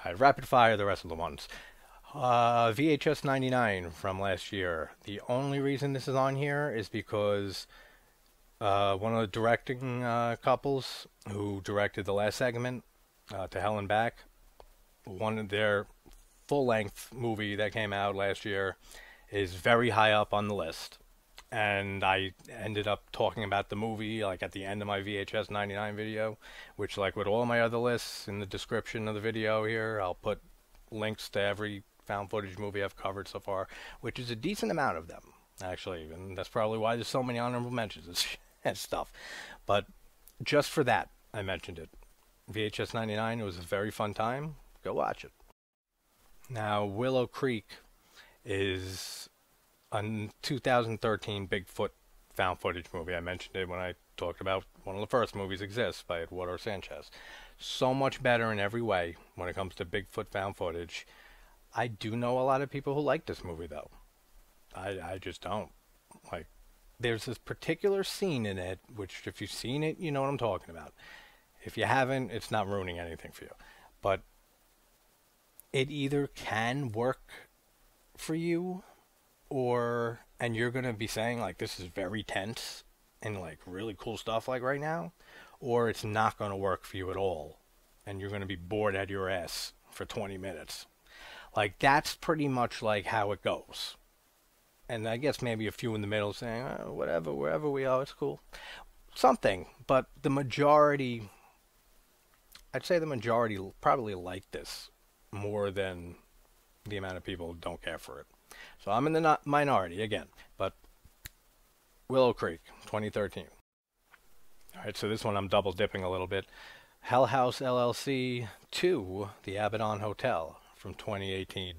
Alright, rapid fire the rest of the ones. VHS 99 from last year. The only reason this is on here is because one of the directing couples who directed the last segment, To Hell and Back, one of their full length movie that came out last year, is very high up on the list. And I ended up talking about the movie like at the end of my VHS 99 video, which, like with all my other lists, in the description of the video here, I'll put links to every found footage movie I've covered so far, which is a decent amount of them, actually, and that's probably why there's so many honorable mentions and stuff. But just for that, I mentioned it. VHS 99, it was a very fun time. Go watch it. Now, Willow Creek is a 2013 Bigfoot found footage movie. I mentioned it when I talked about one of the first movies, Exists, by Eduardo Sanchez. So much better in every way when it comes to Bigfoot found footage. I do know a lot of people who like this movie, though. I just don't. Like, there's this particular scene in it, which if you've seen it, you know what I'm talking about. If you haven't, it's not ruining anything for you. But it either can work for you, and you're going to be saying, like, this is very tense and, like, really cool stuff, like, right now, or it's not going to work for you at all, and you're going to be bored out of your ass for 20 minutes. Like, that's pretty much, like, how it goes. And I guess maybe a few in the middle saying, oh, whatever, wherever we are, it's cool. Something, but the majority, I'd say the majority probably like this more than the amount of people who don't care for it. So I'm in the minority again, but Willow Creek, 2013. All right, so this one I'm double dipping a little bit. Hell House LLC 2, The Abaddon Hotel from 2018.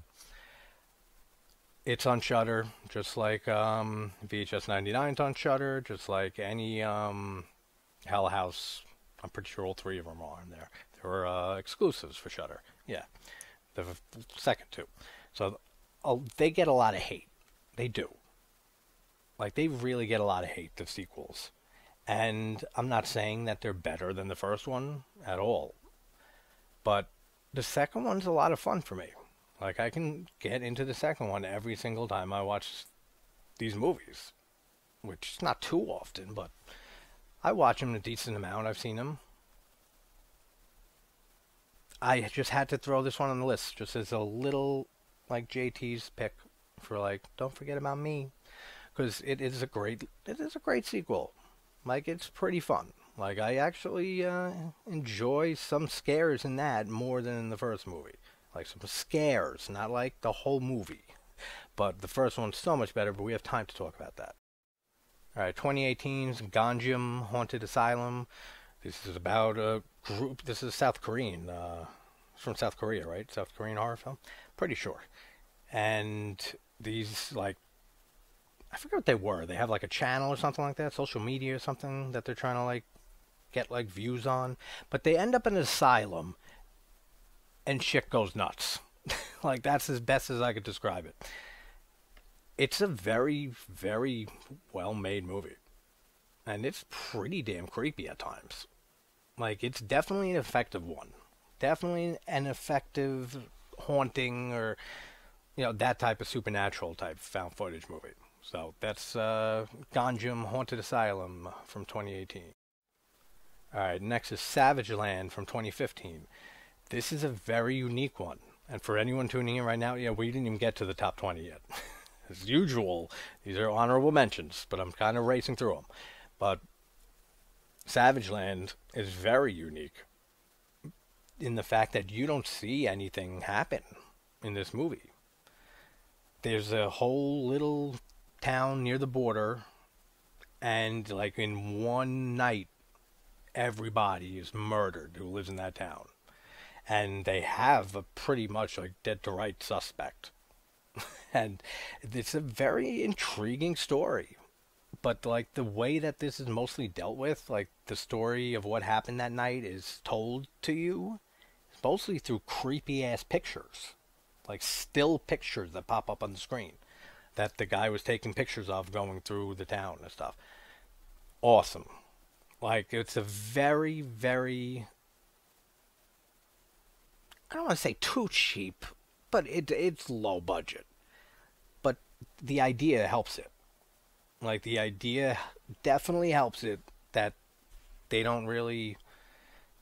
It's on Shudder, just like VHS 99's on Shudder, just like any Hell House. I'm pretty sure all three of them are on there. They were exclusives for Shudder. Yeah, the second two. So they get a lot of hate. They do. Like, they really get a lot of hate, the sequels. And I'm not saying that they're better than the first one at all. But the second one's a lot of fun for me. Like, I can get into the second one every single time I watch these movies. Which is not too often, but I watch them a decent amount. I've seen them. I just had to throw this one on the list, just as a little, like, JT's pick for, like, don't forget about me. Because it is a great sequel. Like, it's pretty fun. Like, I actually enjoy some scares in that more than in the first movie. Like, some scares, not like the whole movie. But the first one's so much better, but we have time to talk about that. Alright, 2018's Ganjam Haunted Asylum. This is about a group. This is South Korean. It's from South Korea, right? South Korean horror film? Pretty sure. And these, like, I forget what they were. They have, like, a channel or something like that, social media or something that they're trying to, like, get, like, views on. But they end up in an asylum, and shit goes nuts. Like, that's as best as I could describe it. It's a very, very well-made movie. And it's pretty damn creepy at times. Like, it's definitely an effective one. Definitely an effective haunting or, you know, that type of supernatural type found footage movie. So that's Ganjam Haunted Asylum from 2018. Alright, next is Savage Land from 2015. This is a very unique one. And for anyone tuning in right now, yeah, we didn't even get to the top 20 yet. As usual, these are honorable mentions, but I'm kind of racing through them. But Savage Land is very unique in the fact that you don't see anything happen in this movie. There's a whole little town near the border, and like in one night, everybody is murdered who lives in that town. And they have a pretty much like dead to right suspect. And it's a very intriguing story. But like the way that this is mostly dealt with, like the story of what happened that night is told to you, mostly through creepy ass pictures. Like still pictures that pop up on the screen that the guy was taking pictures of going through the town and stuff. Awesome. Like, it's a very, very I don't want to say too cheap, but it's low budget. But the idea helps it. Like the idea definitely helps it that they don't really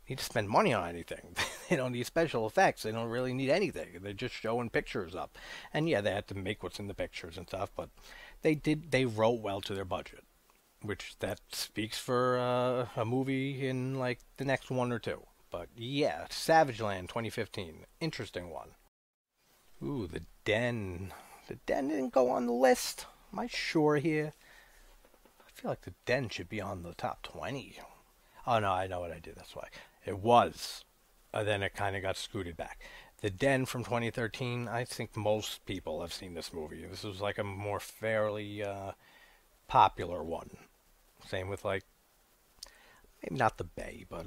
need to spend money on anything. They don't need special effects. They don't really need anything. They're just showing pictures up. And yeah, they had to make what's in the pictures and stuff, but they wrote well to their budget, which that speaks for a movie in like the next one or two. But yeah, Savage Land 2015, interesting one. Ooh, The Den. The Den didn't go on the list. Am I sure here? I feel like The Den should be on the top 20. Oh no, I know what I did. That's why. It was. Then it kind of got scooted back. The Den from 2013. I think most people have seen this movie. This was like a more fairly popular one. Same with like maybe not The Bay, but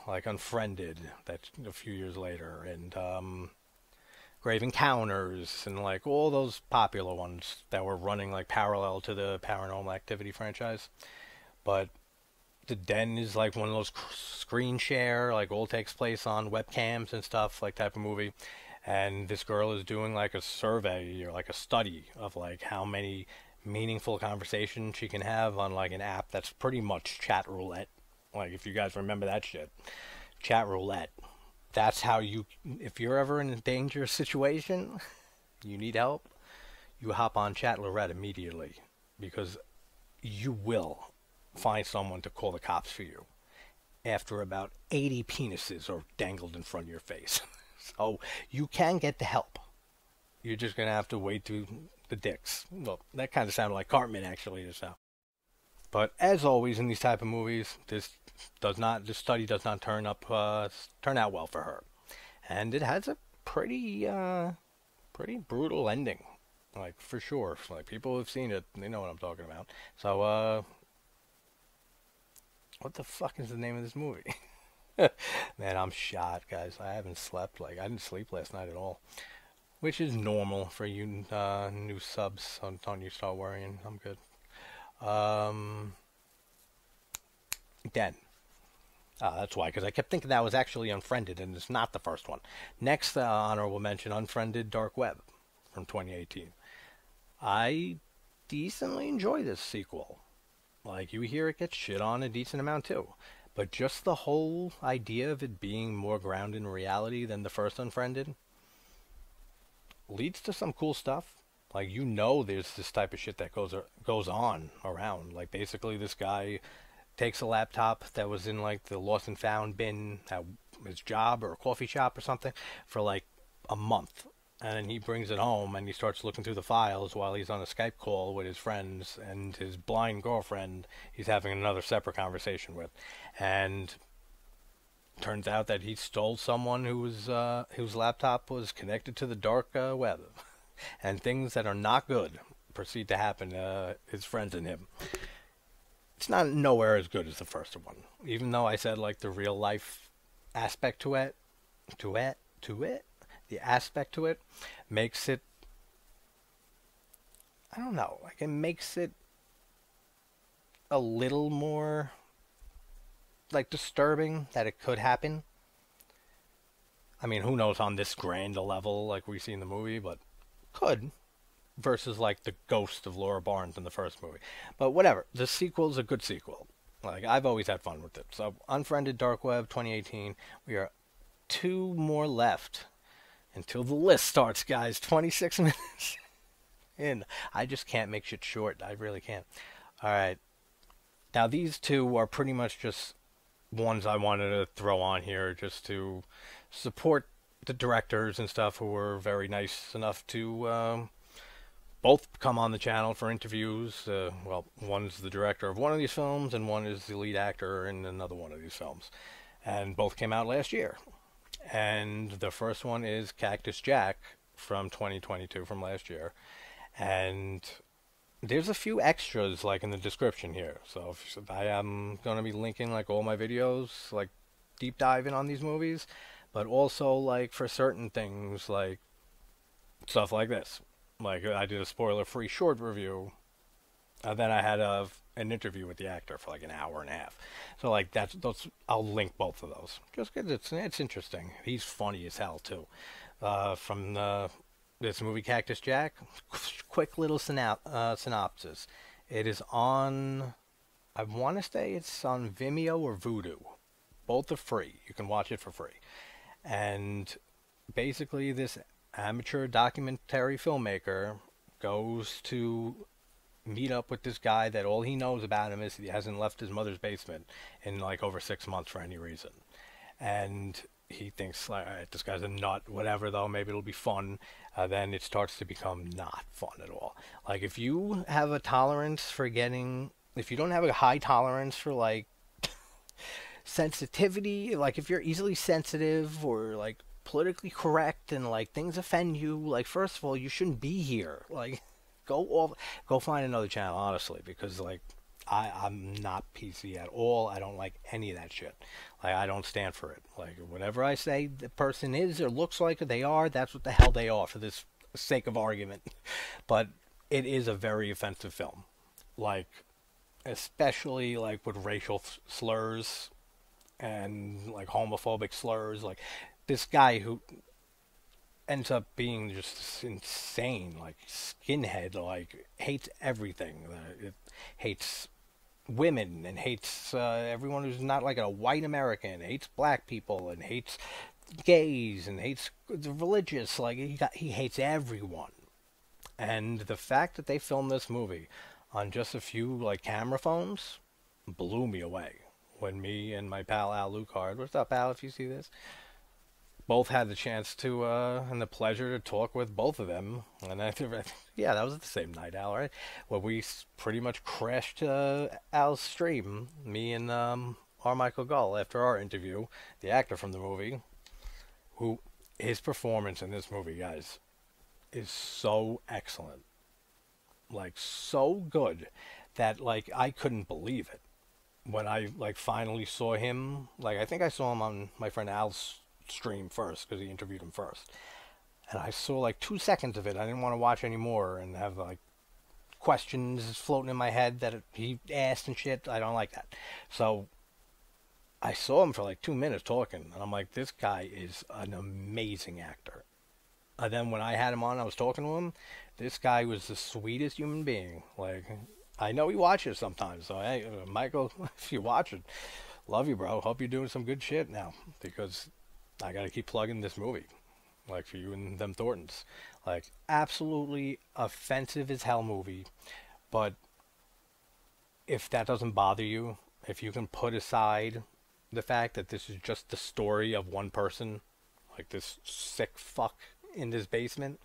like Unfriended. That's a few years later, and Grave Encounters, and like all those popular ones that were running like parallel to the Paranormal Activity franchise. But The Den is like one of those screen share, like all takes place on webcams and stuff, like type of movie. And this girl is doing like a survey or like a study of like how many meaningful conversations she can have on like an app that's pretty much chat roulette. Like if you guys remember that shit, chat roulette. That's how you, if you're ever in a dangerous situation, you need help, you hop on chat roulette immediately because you will find someone to call the cops for you after about 80 penises are dangled in front of your face. So you can get the help. You're just going to have to wait through the dicks. Well, that kind of sounded like Cartman actually just now. But as always in these type of movies, this study does not turn out well for her. And it has a pretty brutal ending. Like for sure. Like people who've seen it, they know what I'm talking about. So what the fuck is the name of this movie? Man, I'm shot, guys. I haven't slept. Like, I didn't sleep last night at all. Which is normal for you new subs. So don't you start worrying. I'm good. Den. That's why, because I kept thinking that was actually Unfriended, and it's not the first one. Next honorable mention, Unfriended Dark Web from 2018. I decently enjoy this sequel. Like, you hear it gets shit on a decent amount too. But just the whole idea of it being more grounded in reality than the first Unfriended leads to some cool stuff. Like, you know there's this type of shit that goes on around. Like, basically this guy takes a laptop that was in, like, the lost and found bin at his job or a coffee shop or something for, like, a month. And then he brings it home and he starts looking through the files while he's on a Skype call with his friends and his blind girlfriend he's having another separate conversation with. And turns out that he stole someone whose laptop was connected to the dark web. And things that are not good proceed to happen to his friends and him. It's not nowhere as good as the first one. Even though I said like the real life aspect to it, the aspect to it makes it, I don't know, like it makes it a little more like disturbing that it could happen. I mean, who knows on this grand a level like we see in the movie, but could, versus like the ghost of Laura Barnes in the first movie. But whatever, the sequel's a good sequel. Like, I've always had fun with it. So, Unfriended Dark Web 2018. We are 2 more left until the list starts, guys. 26 minutes in. I just can't make shit short. I really can't. Alright. Now, these 2 are pretty much just ones I wanted to throw on here just to support the directors and stuff who were very nice enough to both come on the channel for interviews. Well, one's the director of one of these films and one is the lead actor in another one of these films. And both came out last year. And the first one is Cactus Jack from 2022, from last year. And there's a few extras like in the description here. So I am going to be linking like all my videos, like deep diving on these movies. But also like for certain things, like stuff like this. Like I did a spoiler-free short review. And then I had a an interview with the actor for like an hour and a half. So like that's those. I'll link both of those just because it's interesting. He's funny as hell too. From this movie Cactus Jack, quick little synopsis. It is on. I want to say it's on Vimeo or Vudu. Both are free. You can watch it for free. And basically, this amateur documentary filmmaker goes to meet up with this guy that all he knows about him is he hasn't left his mother's basement in like over 6 months for any reason. And he thinks, like, all right, this guy's a nut, whatever, though, maybe it'll be fun. Then it starts to become not fun at all. Like, if you have a tolerance for getting, if you don't have a high tolerance for, like, sensitivity, like, if you're easily sensitive or, like, politically correct and, like, things offend you, like, first of all, you shouldn't be here. Like, go find another channel, honestly, because, like, I'm not PC at all. I don't like any of that shit. Like, I don't stand for it. Like, whatever I say the person is or looks like they are, that's what the hell they are for this sake of argument. But it is a very offensive film. Like, especially, like, with racial slurs and, like, homophobic slurs. Like, this guy who ends up being just insane, like, skinhead, like, hates everything. It hates women and hates everyone who's not like a white American, hates black people and hates gays and hates the religious. Like he hates everyone. And the fact that they filmed this movie on just a few like camera phones blew me away. When me and my pal Al Lucard, what's up Al if you see this, both had the chance to and the pleasure to talk with both of them, and I think, yeah, that was the same night, Al, right? Where we pretty much crashed Al's stream, me and Michael Gull, after our interview, the actor from the movie, who his performance in this movie, guys, is so excellent, like so good that like I couldn't believe it when I like finally saw him. Like I think I saw him on my friend Al's stream first because he interviewed him first, and I saw like 2 seconds of it. I didn't want to watch any more and have like questions floating in my head that he asked and shit. I don't like that. So I saw him for like 2 minutes talking, and I'm like, this guy is an amazing actor. And then when I had him on, I was talking to him. This guy was the sweetest human being. Like, I know he watches sometimes, so hey, Michael, if you watch it, love you, bro. Hope you're doing some good shit now, because I gotta keep plugging this movie, like for you and them Thorntons. Like, absolutely offensive as hell movie, but if that doesn't bother you, if you can put aside the fact that this is just the story of one person, like this sick fuck in this basement,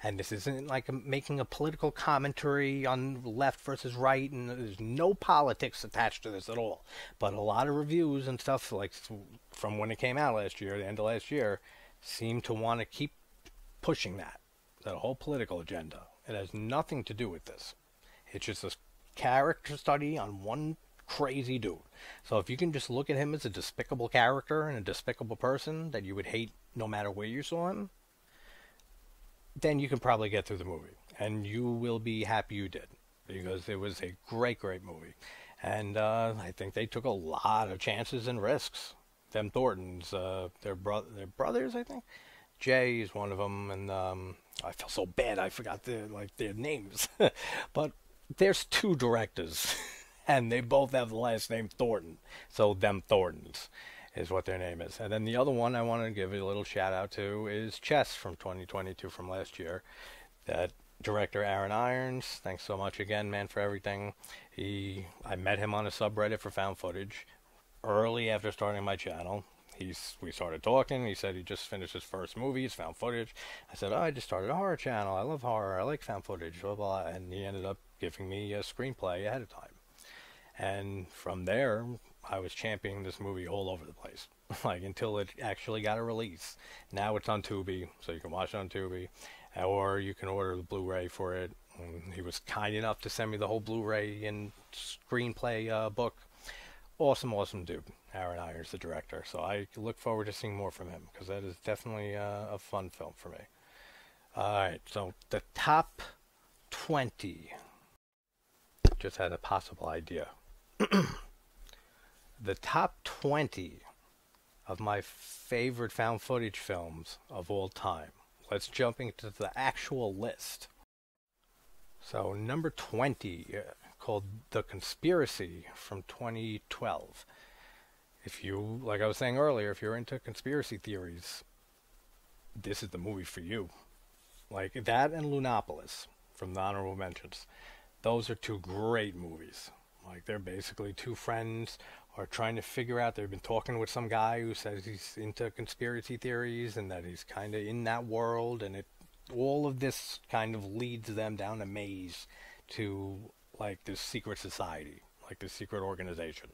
and this isn't like making a political commentary on left versus right, and there's no politics attached to this at all. But a lot of reviews and stuff, like from when it came out last year, the end of last year, seem to want to keep pushing that whole political agenda. It has nothing to do with this. It's just a character study on one crazy dude. So if you can just look at him as a despicable character and a despicable person that you would hate no matter where you saw him, then you can probably get through the movie, and you will be happy you did, because it was a great, great movie. And I think they took a lot of chances and risks. Them Thorntons, their brothers, I think. Jay is one of them, and I feel so bad I forgot their names. But there's two directors, and they both have the last name Thornton, so them Thorntons is what their name is. And then the other one I want to give a little shout out to is Chess from 2022, from last year. That director Aaron Irons, thanks so much again, man, for everything. I met him on a subreddit for found footage early after starting my channel. We started talking. He said he just finished his first movie. It's found footage. I said, oh, I just started a horror channel. I love horror. I like found footage. Blah, blah. And he ended up giving me a screenplay ahead of time. And from there, I was championing this movie all over the place, like until it actually got a release. Now it's on Tubi, so you can watch it on Tubi, or you can order the Blu-ray for it. And he was kind enough to send me the whole Blu-ray and screenplay book. Awesome, awesome dude. Aaron Irons, the director. So I look forward to seeing more from him, because that is definitely a fun film for me. All right, so the top 20. just had a possible idea. The top 20 of my favorite found footage films of all time. Let's jump into the actual list. So, number 20, called The Conspiracy from 2012. If you, like I was saying earlier, if you're into conspiracy theories, this is the movie for you. Like that and Lunopolis from the honorable mentions. Those are two great movies. Like they're basically two friends are trying to figure out. They've been talking with some guy who says he's into conspiracy theories and that he's kind of in that world, and it all of this kind of leads them down a maze to like this secret society, like this secret organization.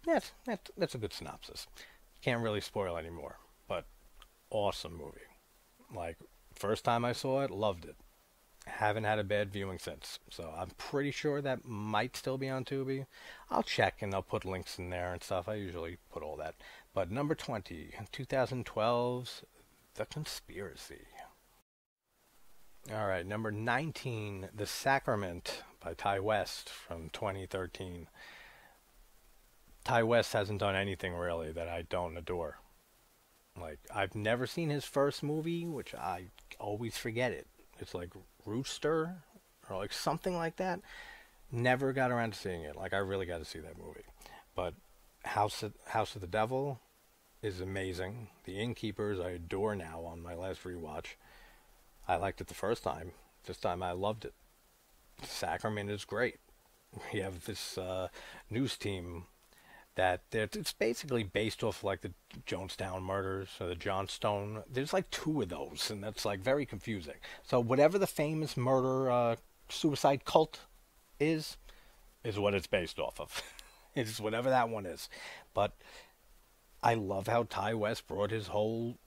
That's a good synopsis. Can't really spoil anymore, but awesome movie. Like first time I saw it, loved it. Haven't had a bad viewing since. So I'm pretty sure that might still be on Tubi. I'll check and I'll put links in there and stuff. I usually put all that. But number 20, 2012's The Conspiracy. Alright, number 19, The Sacrament by Ty West from 2013. Ty West hasn't done anything really that I don't adore. Like, I've never seen his first movie, which I always forget it. It's like Rooster, or like something like that. Never got around to seeing it. Like, I really got to see that movie. But House of the Devil is amazing. The Innkeepers I adore now on my last rewatch. I liked it the first time. This time I loved it. Sacrament is great. We have this news team that it's basically based off like the Jonestown murders or the Johnstone. There's like two of those, and that's like very confusing. So whatever the famous murder suicide cult is what it's based off of. It's whatever that one is. But I love how Ty West brought his whole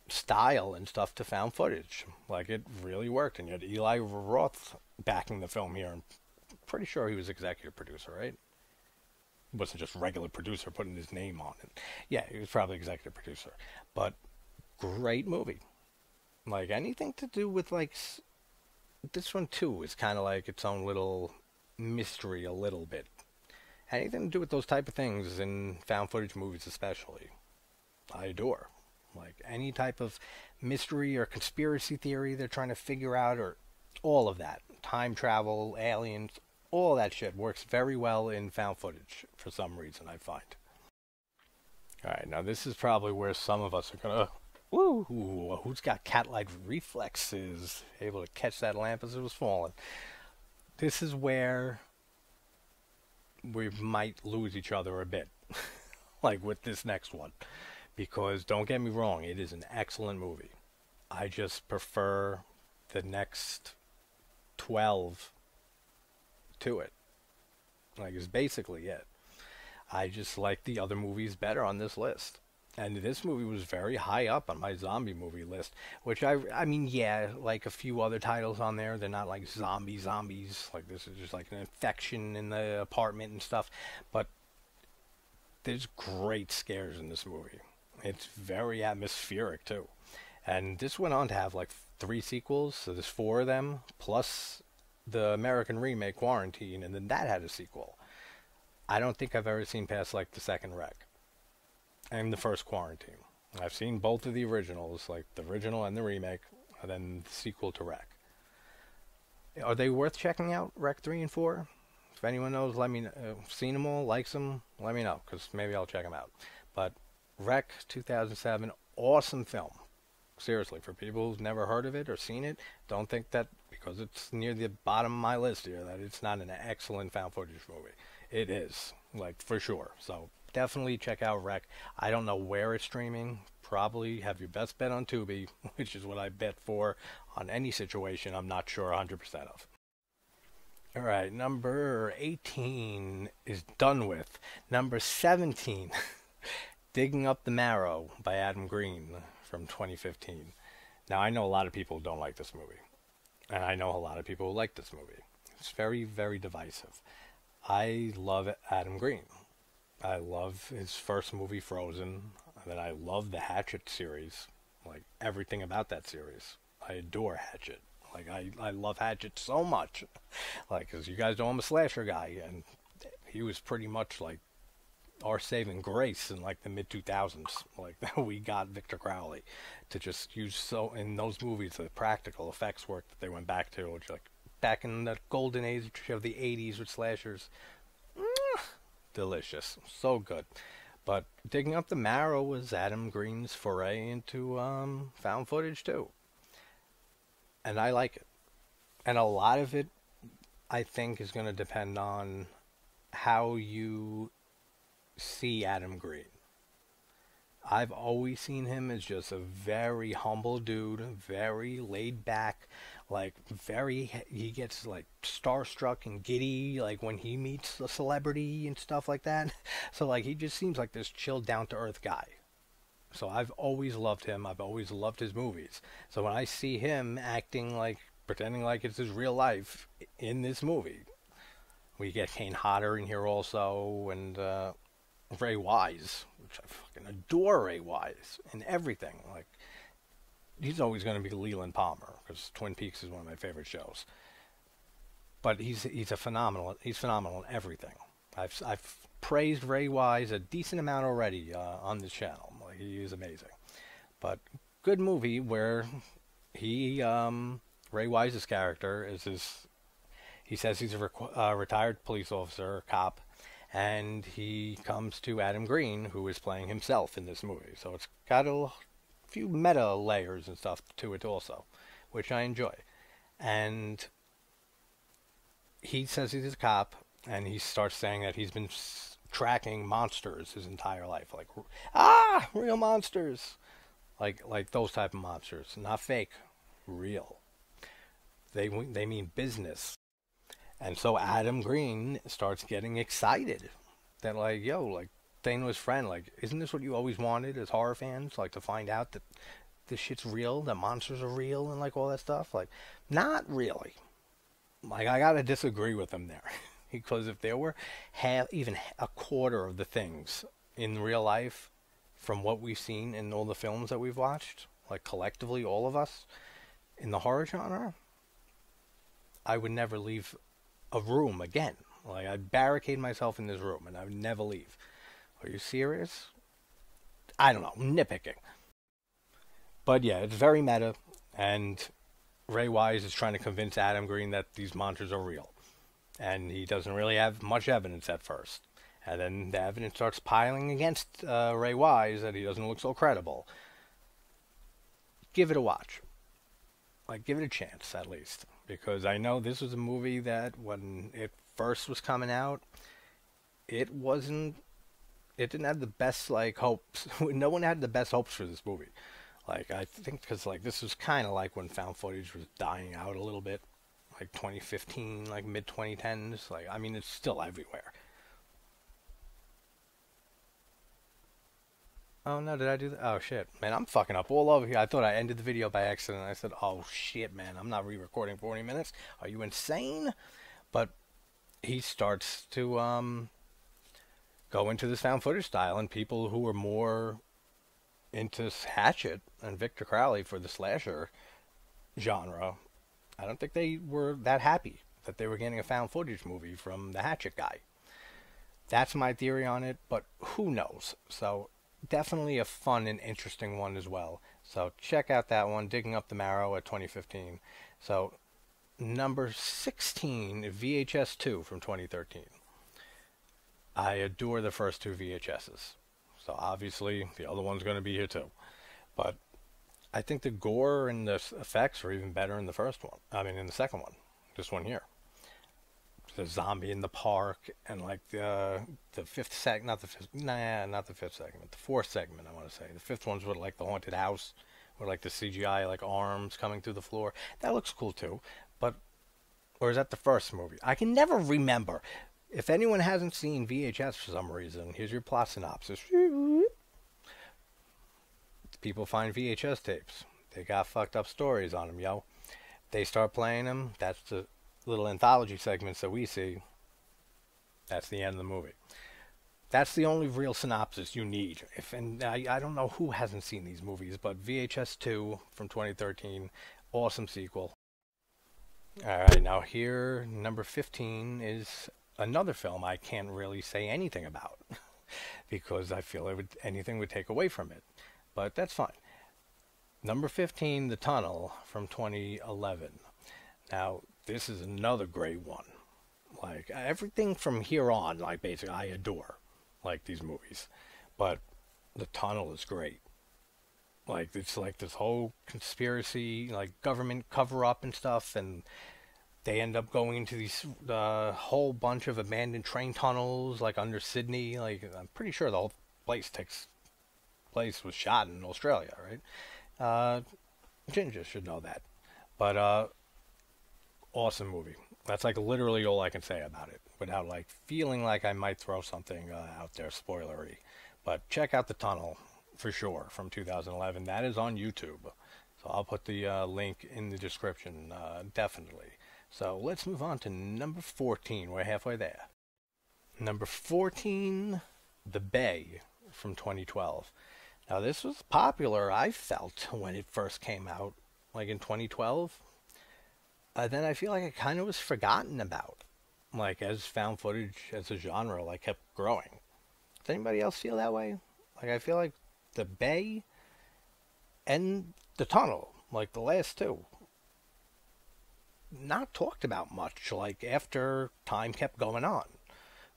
style and stuff to found footage. Like it really worked, and you had Eli Roth backing the film here. I'm pretty sure he was executive producer, right? Wasn't just regular producer putting his name on it. Yeah, he was probably executive producer. But great movie. Like anything to do with like this one too is kind of like its own little mystery a little bit. Anything to do with those type of things in found footage movies especially, I adore. Like any type of mystery or conspiracy theory they're trying to figure out, or all of that. Time travel, aliens, all that shit works very well in found footage for some reason, I find. Alright, now this is probably where some of us are gonna, woo, who's got cat-like reflexes, able to catch that lamp as it was falling. This is where we might lose each other a bit, like with this next one. Because, don't get me wrong, it is an excellent movie. I just prefer the next 12 to it. Like, it's basically it. I just like the other movies better on this list. And this movie was very high up on my zombie movie list, which I mean, yeah, like a few other titles on there, they're not like zombies. Like, this is just like an infection in the apartment and stuff. But there's great scares in this movie. It's very atmospheric, too. And this went on to have, like, 3 sequels, so there's 4 of them, plus the American remake, Quarantine, and then that had a sequel. I don't think I've ever seen past, like, the second Rec. And the first Quarantine. I've seen both of the originals, like, the original and the remake, and then the sequel to Rec. Are they worth checking out, Rec 3 and 4? If anyone knows, let me know. Seen them all, likes them, let me know, because maybe I'll check them out. But Rec 2007, awesome film. Seriously, for people who've never heard of it or seen it, don't think that because it's near the bottom of my list here that it's not an excellent found footage movie. It is, like, for sure. So definitely check out Rec. I don't know where it's streaming. Probably have your best bet on Tubi, which is what I bet for on any situation I'm not sure 100% of. Alright, number 18 is done with. Number 17... Digging Up the Marrow by Adam Green from 2015. Now, I know a lot of people don't like this movie. And I know a lot of people who like this movie. It's very, very divisive. I love Adam Green. I love his first movie, Frozen. And then I love the Hatchet series. Like, everything about that series. I adore Hatchet. Like I love Hatchet so much, like because you guys know I'm a slasher guy, and he was pretty much like our saving grace in like the mid 2000s. Like we got Victor Crowley to just use so in those movies the practical effects work that they went back to, which like back in the golden age of the 80s with slashers. Delicious, so good. But Digging Up the Marrow was Adam Green's foray into found footage too, and I like it. And a lot of it, I think, is going to depend on how you see Adam Green. I've always seen him as just a very humble dude, very laid back, like he gets like starstruck and giddy like when he meets a celebrity and stuff like that. So like he just seems like this chilled down to earth guy. So I've always loved him. I've always loved his movies. So when I see him acting like pretending like it's his real life in this movie, we get Kane Hodder in here also, and Ray Wise, which I fucking adore Ray Wise in everything. Like, he's always going to be Leland Palmer because Twin Peaks is one of my favorite shows. But he's phenomenal in everything. I've praised Ray Wise a decent amount already on this channel. Like, he is amazing. But good movie where he Ray Wise's character is he says he's a retired police officer, or cop, and he comes to Adam Green, who is playing himself in this movie. So it's got a few meta layers and stuff to it also, which I enjoy. And he says he's a cop, and he starts saying that he's been tracking monsters his entire life, like real monsters, like those type of monsters, not fake, real. They mean business. And so Adam Green starts getting excited that like, yo, like saying to his friend, like, isn't this what you always wanted as horror fans? Like to find out that this shit's real, that monsters are real and like all that stuff? Like, not really. Like, I gotta disagree with him there. Because if there were even a quarter of the things in real life from what we've seen in all the films that we've watched, like collectively all of us in the horror genre, I would never leave a room again. Like, I'd barricade myself in this room and I would never leave. Are you serious? I don't know, nitpicking. But yeah, it's very meta, and Ray Wise is trying to convince Adam Green that these monsters are real. And he doesn't really have much evidence at first. And then the evidence starts piling against Ray Wise that he doesn't look so credible. Give it a watch. Like, give it a chance, at least. Because I know this was a movie that, when it first was coming out, it didn't have the best, like, hopes. No one had the best hopes for this movie. Like, I think because, like, this was kind of like when found footage was dying out a little bit. Like, 2015, like, mid-2010s. Like, I mean, it's still everywhere. Oh no, did I do that? Oh shit. Man, I'm fucking up all over here. I thought I ended the video by accident. I said, oh shit, man, I'm not re-recording 40 minutes. Are you insane? But he starts to go into this found footage style, and people who were more into Hatchet and Victor Crowley for the slasher genre, I don't think they were that happy that they were getting a found footage movie from the Hatchet guy. That's my theory on it, but who knows? So definitely a fun and interesting one as well. So check out that one, Digging Up the Marrow at 2015. So number 16, VHS 2 from 2013. I adore the first two VHSs. So obviously the other one's going to be here too. But I think the gore and the effects are even better in the first one. I mean, in the second one. This one here. The zombie in the park, and like the fifth segment, not the fifth segment, the fourth segment, I want to say. The fifth one's with like the haunted house, with like the CGI like arms coming through the floor. That looks cool too. But, or is that the first movie? I can never remember. If anyone hasn't seen VHS for some reason, here's your plot synopsis. People find VHS tapes. They got fucked up stories on them, yo. They start playing them. That's the little anthology segments that we see. That's the end of the movie. That's the only real synopsis you need. And I don't know who hasn't seen these movies, but VHS 2 from 2013, awesome sequel. All right, now here, number 15 is another film I can't really say anything about because I feel anything would take away from it. But that's fine. Number 15, The Tunnel from 2011. Now, this is another great one. Like, everything from here on, like, basically, I adore, like, these movies. But The Tunnel is great. Like, it's like this whole conspiracy, like, government cover up and stuff, and they end up going into these whole bunch of abandoned train tunnels, like under Sydney. Like I'm pretty sure the whole place was shot in Australia, right? Uh, Ginger should know that. But awesome movie. That's like literally all I can say about it, without like feeling like I might throw something out there spoilery. But check out the tunnel for sure from 2011. That is on YouTube. So I'll put the link in the description, definitely. So let's move on to number 14. We're halfway there. Number 14, The Bay from 2012. Now, this was popular, I felt, when it first came out, like in 2012. Then I feel like it kind of was forgotten about, like as found footage as a genre, like kept growing. Does anybody else feel that way? Like, I feel like The Bay and The Tunnel, like the last two, not talked about much, like after time kept going on.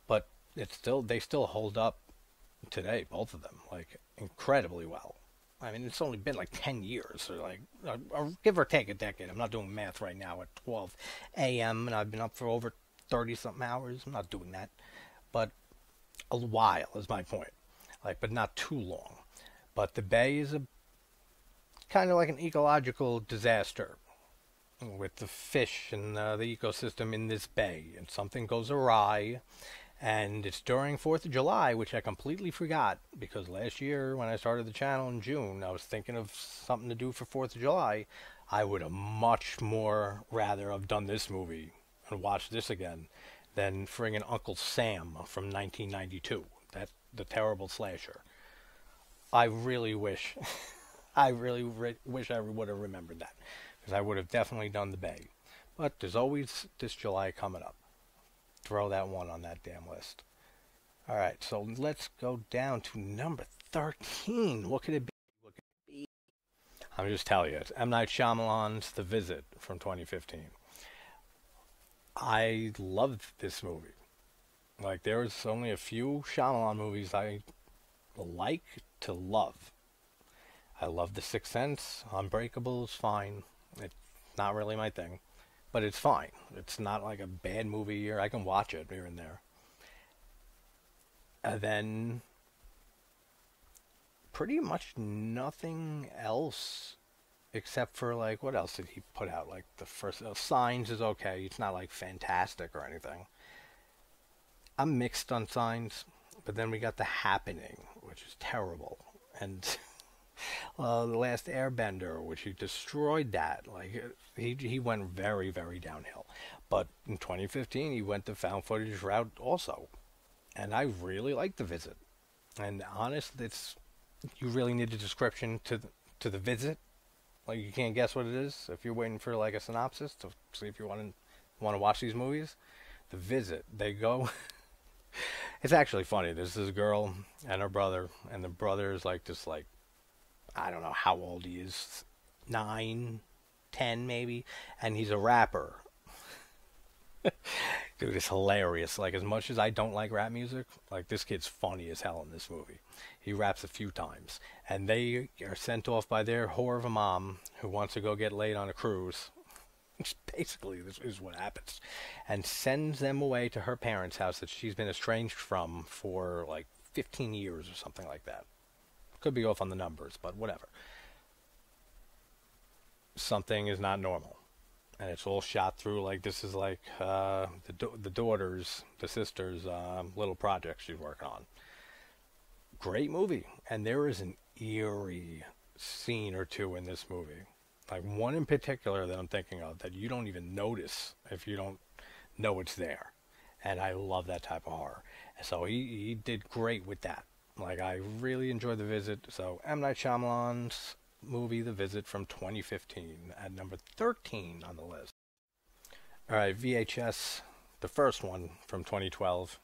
But they still hold up today, both of them, like incredibly well. I mean, it's only been like 10 years, or like, or give or take a decade. I'm not doing math right now at 12 a.m., and I've been up for over 30 something hours. I'm not doing that. But a while is my point. Like, but not too long. But the bay is a kind of like an ecological disaster with the fish and the ecosystem in this bay, and something goes awry. And it's during 4th of July, which I completely forgot because last year when I started the channel in June, I was thinking of something to do for 4th of July. I would have much more rather have done this movie and watched this again than friggin' Uncle Sam from 1992. That the terrible slasher. I really wish, wish I would have remembered that because I would have definitely done the Bay. But there's always this July coming up. Throw that one on that damn list. All right, so let's go down to number 13. What could it be? What could it be? I'm just telling you, it's M. Night Shyamalan's The Visit from 2015. I loved this movie. Like, there's only a few Shyamalan movies I like to love. I love The Sixth Sense. Unbreakable is fine. It's not really my thing, but it's fine. It's not like a bad movie, or I can watch it here and there. And then pretty much nothing else except for like what else did he put out? Like the first Signs is okay. It's not like fantastic or anything. I'm mixed on Signs, but then we got The Happening, which is terrible, and The Last Airbender, which he destroyed that. Like he went very downhill. But in 2015, he went the found footage route also, and I really like The Visit. And honest, it's you really need a description to the visit. Like you can't guess what it is if you're waiting for like a synopsis to see if you want to watch these movies. The Visit. They go. It's actually funny. There's this girl and her brother, and the brother is like this like I don't know how old he is, 9, 10 maybe, and he's a rapper. Dude, it's hilarious. Like, as much as I don't like rap music, like, this kid's funny as hell in this movie. He raps a few times. And they are sent off by their whore of a mom who wants to go get laid on a cruise. Which basically this is what happens. And sends them away to her parents' house that she's been estranged from for, like, 15 years or something like that. Could be off on the numbers, but whatever. Something is not normal. And it's all shot through like this is like the daughter's, the sister's little project she's working on. Great movie, and there is an eerie scene or two in this movie, like one in particular that I'm thinking of that you don't even notice if you don't know it's there, and I love that type of horror. So he did great with that. Like I really enjoyed The Visit. So M. Night Shyamalan's movie The Visit from 2015 at number 13 on the list. All right, VHS, the first one from 2012.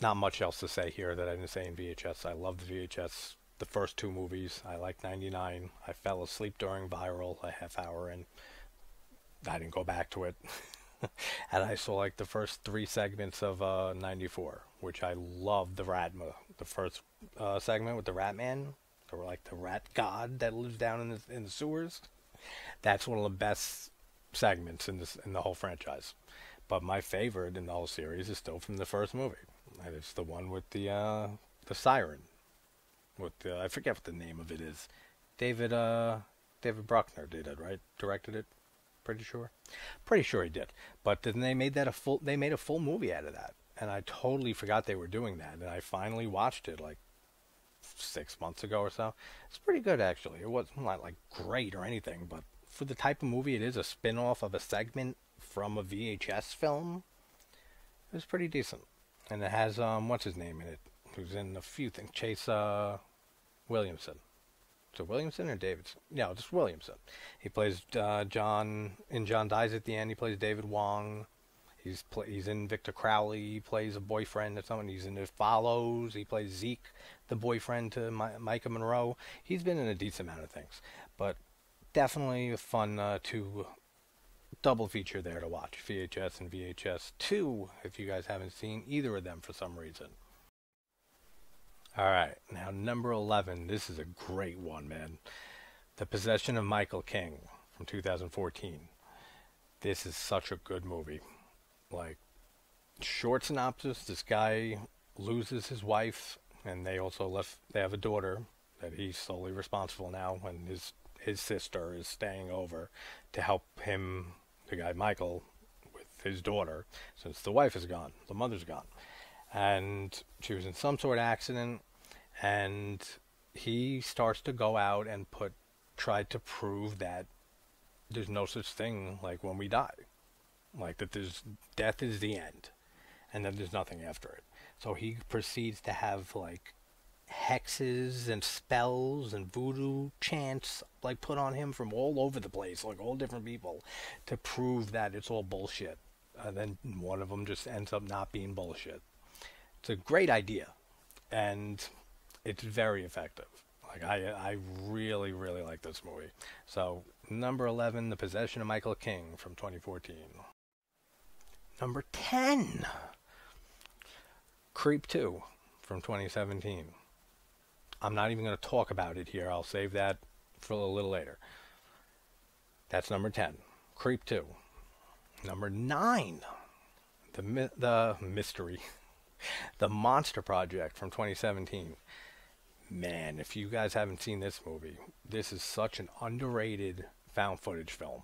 Not much else to say here that I didn't say in VHS. I love the VHS. The first two movies, I like 99. I fell asleep during Viral a half hour and I didn't go back to it. And I saw like the first three segments of 94, which I loved the first segment with the Rat Man, or like the Rat God that lives down in the sewers. That's one of the best segments in the whole franchise. But my favorite in the whole series is still from the first movie, and it's the one with the siren. With I forget what the name of it is. David David Bruckner did it, right? Directed it. Pretty sure. Pretty sure he did. But then they made a full movie out of that. And I totally forgot they were doing that. And I finally watched it like 6 months ago or so. It's pretty good actually. It wasn't not like great or anything, but for the type of movie it is, a spin-off of a segment from a VHS film, it was pretty decent. And it has what's his name in it? Who's in a few things. Chase Williamson. So Williamson or Davidson? No, just Williamson. He plays John in John Dies at the End. He plays David Wong. He's in Victor Crowley. He plays a boyfriend of someone. He's in It Follows. He plays Zeke, the boyfriend to Micah Monroe. He's been in a decent amount of things, but definitely a fun two double feature there to watch, VHS and VHS 2, if you guys haven't seen either of them for some reason. All right, now number 11. This is a great one, man. The Possession of Michael King from 2014. This is such a good movie. Like, short synopsis, this guy loses his wife, and they have a daughter that he's solely responsible now, and his sister is staying over to help him, the guy Michael, with his daughter, since the wife is gone, the mother's gone. And she was in some sort of accident, and he starts to go out and try to prove that there's no such thing like when we die, like that there's death is the end, and then there's nothing after it. So he proceeds to have like hexes and spells and voodoo chants like put on him from all over the place, like all different people, to prove that it's all bullshit. And then one of them just ends up not being bullshit. It's a great idea, and it's very effective. Like I really really like this movie. So number 11, The Possession of Michael King from 2014. Number 10, Creep 2 from 2017. I'm not even going to talk about it here. I'll save that for a little later. That's number 10, Creep 2. Number 9, the mystery, The Monster Project from 2017. Man, if you guys haven't seen this movie, this is such an underrated found footage film.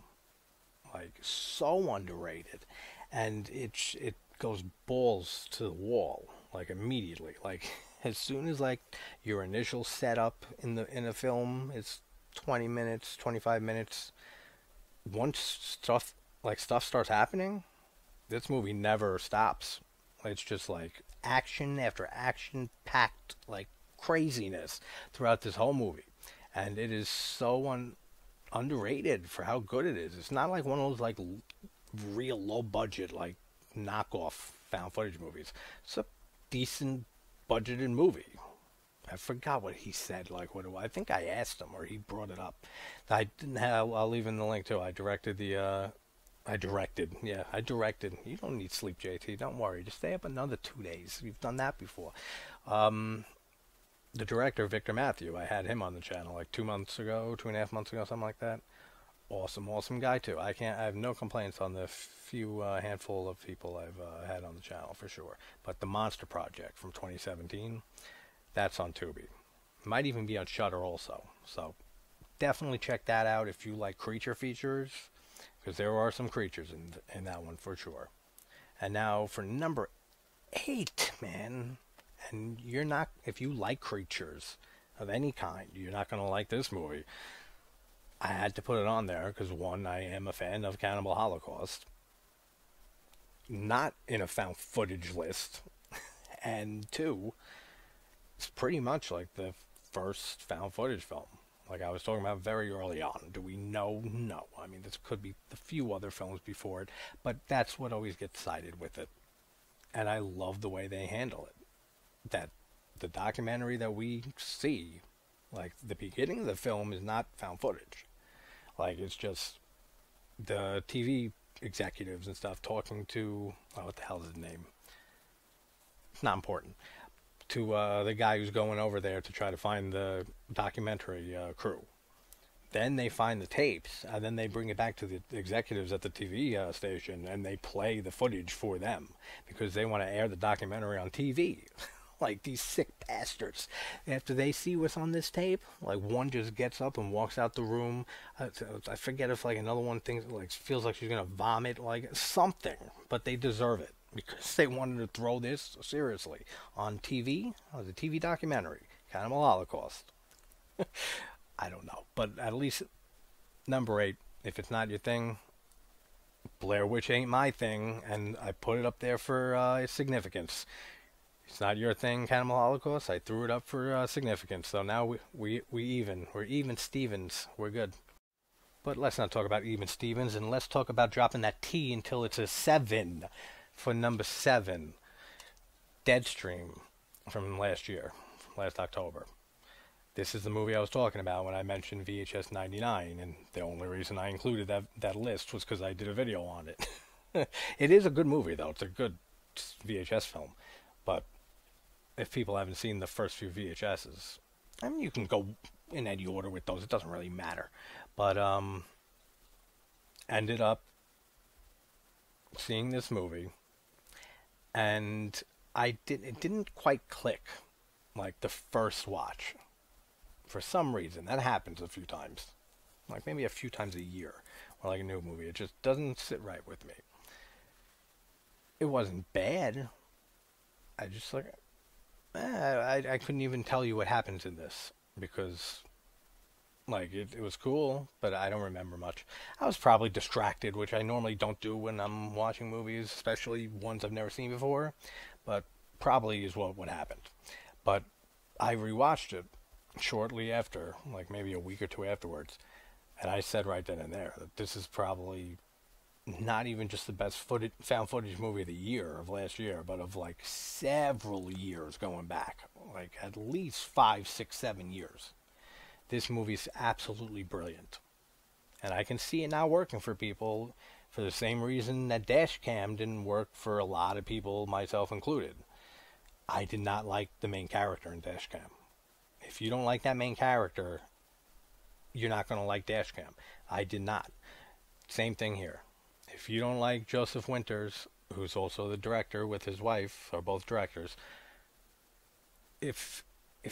Like, so underrated. And it goes balls to the wall, like, immediately. Like, as soon as, like, your initial setup in a film is 20 minutes, 25 minutes, once stuff starts happening, this movie never stops. It's just, like, action after action packed, like, craziness throughout this whole movie, and it is so underrated for how good it is. It's not like one of those like real low budget like knockoff found footage movies. It's a decent budgeted movie. I forgot what he said. Like what I think I asked him or he brought it up. I didn't have. I'll leave in the link too. I directed the. I directed. Yeah, I directed. You don't need sleep, JT. Don't worry. Just stay up another 2 days. You've done that before. The director, Victor Matthew, I had him on the channel like 2 months ago, 2.5 months ago, something like that. Awesome guy too. I have no complaints on the few handful of people I've had on the channel for sure. But The Monster Project from 2017, that's on Tubi. Might even be on Shudder also. So definitely check that out if you like creature features, because there are some creatures in that one for sure. And now for number 8, man. And you're not, if you like creatures of any kind, you're not going to like this movie. I had to put it on there because, one, I am a fan of Cannibal Holocaust. Not in a found footage list. And two, it's pretty much like the first found footage film. Like I was talking about very early on. Do we know? No. I mean, this could be a few other films before it, but that's what always gets cited with it. And I love the way they handle it. That the documentary that we see, like the beginning of the film, is not found footage. Like it's just the TV executives and stuff talking to, oh, what the hell is his name? It's not important. To the guy who's going over there to try to find the documentary crew. Then they find the tapes, and then they bring it back to the executives at the TV station, and they play the footage for them because they want to air the documentary on TV. Like these sick bastards. After they see what's on this tape, like one just gets up and walks out the room. I forget if like another one thinks like feels like she's gonna vomit, like something, but they deserve it because they wanted to throw this seriously on TV. Oh, the TV documentary, Cannibal Holocaust. I don't know, but at least number 8. If it's not your thing, Blair Witch ain't my thing, and I put it up there for its significance. It's not your thing, Cannibal Holocaust. I threw it up for significance. So now we even. We're even Stevens. We're good. But let's not talk about even Stevens, and let's talk about dropping that T until it's a 7 for number 7. Deadstream from last year, from last October. This is the movie I was talking about when I mentioned VHS 99, and the only reason I included that list was because I did a video on it. It is a good movie, though. It's a good VHS film. But if people haven't seen the first few VHSs, I mean, you can go in any order with those. It doesn't really matter. But ended up seeing this movie, and it didn't quite click like the first watch. For some reason, that happens a few times, like maybe a few times a year, or like a new movie. It just doesn't sit right with me. It wasn't bad. I just like, I couldn't even tell you what happens in this because, like, it was cool, but I don't remember much. I was probably distracted, which I normally don't do when I'm watching movies, especially ones I've never seen before, but probably is what happened. But I rewatched it shortly after, like maybe a week or two afterwards, and I said right then and there that this is probably not even just the best found footage movie of the year of last year, but of like several years going back, like at least 5, 6, 7 years. This movie's absolutely brilliant, and I can see it now working for people for the same reason that Dashcam didn't work for a lot of people, myself included. I did not like the main character in Dashcam. If you don't like that main character, you're not going to like Dashcam. I did not. Same thing here. If you don't like Joseph Winters, who's also the director with his wife, are both directors, if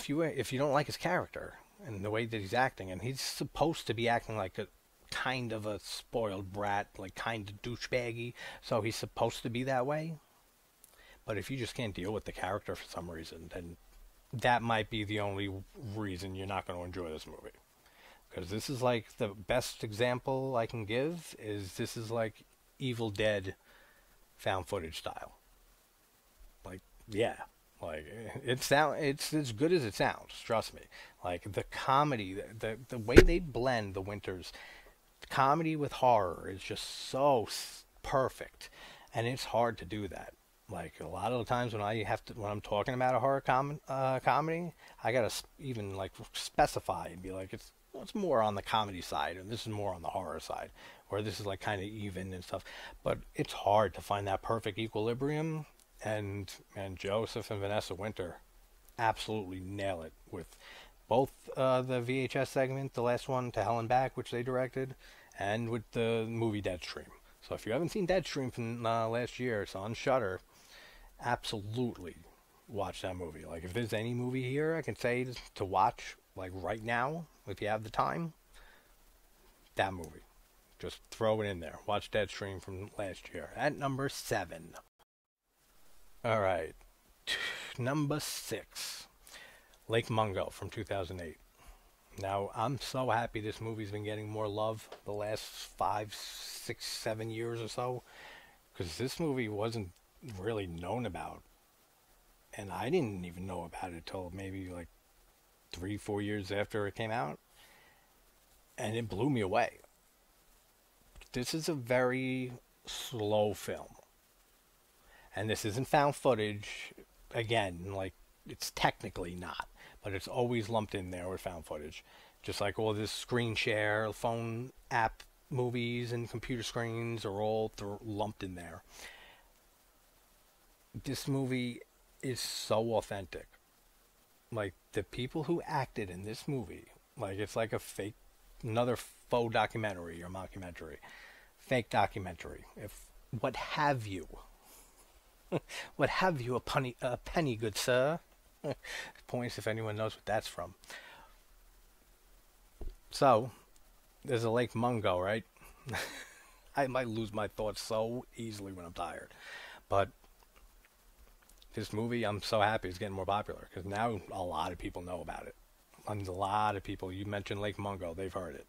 you don't like his character and the way that he's acting, and he's supposed to be acting like a kind of a spoiled brat, like kind of douchebaggy, so he's supposed to be that way. But if you just can't deal with the character for some reason, then that might be the only reason you're not going to enjoy this movie. Because this is like the best example I can give is this is like Evil Dead found footage style. Like, yeah, like it's as good as it sounds. Trust me. Like the comedy, the way they blend the Winters comedy with horror is just so perfect, and it's hard to do that. Like a lot of the times when I'm talking about a horror comedy, I gotta even like specify and be like it's more on the comedy side, and this is more on the horror side, or this is like kind of even and stuff. But it's hard to find that perfect equilibrium, and Joseph and Vanessa Winter absolutely nail it with both the VHS segment, the last one, To Hell and Back, which they directed, and with the movie Deadstream. So if you haven't seen Deadstream from last year, it's on Shudder. Absolutely watch that movie. Like if there's any movie here I can say to watch like right now, if you have the time, that movie. Just throw it in there. Watch Deadstream from last year. At number 7. Alright. Number 6. Lake Mungo from 2008. Now, I'm so happy this movie's been getting more love the last 5, 6, 7 years or so. Because this movie wasn't really known about. And I didn't even know about it till maybe like 3, 4 years after it came out. and it blew me away. This is a very slow film, and this isn't found footage. Again, like, it's technically not, but it's always lumped in there with found footage, just like all this screen share, phone app movies, and computer screens are all lumped in there. This movie is so authentic. Like, the people who acted in this movie, like, it's like a fake, another faux documentary or mockumentary, fake documentary. If what have you, what have you, a penny, good sir? Points if anyone knows what that's from. So, there's a Lake Mungo, right? I might lose my thoughts so easily when I'm tired. But this movie, I'm so happy it's getting more popular because now a lot of people know about it. And a lot of people, you mentioned Lake Mungo, they've heard it,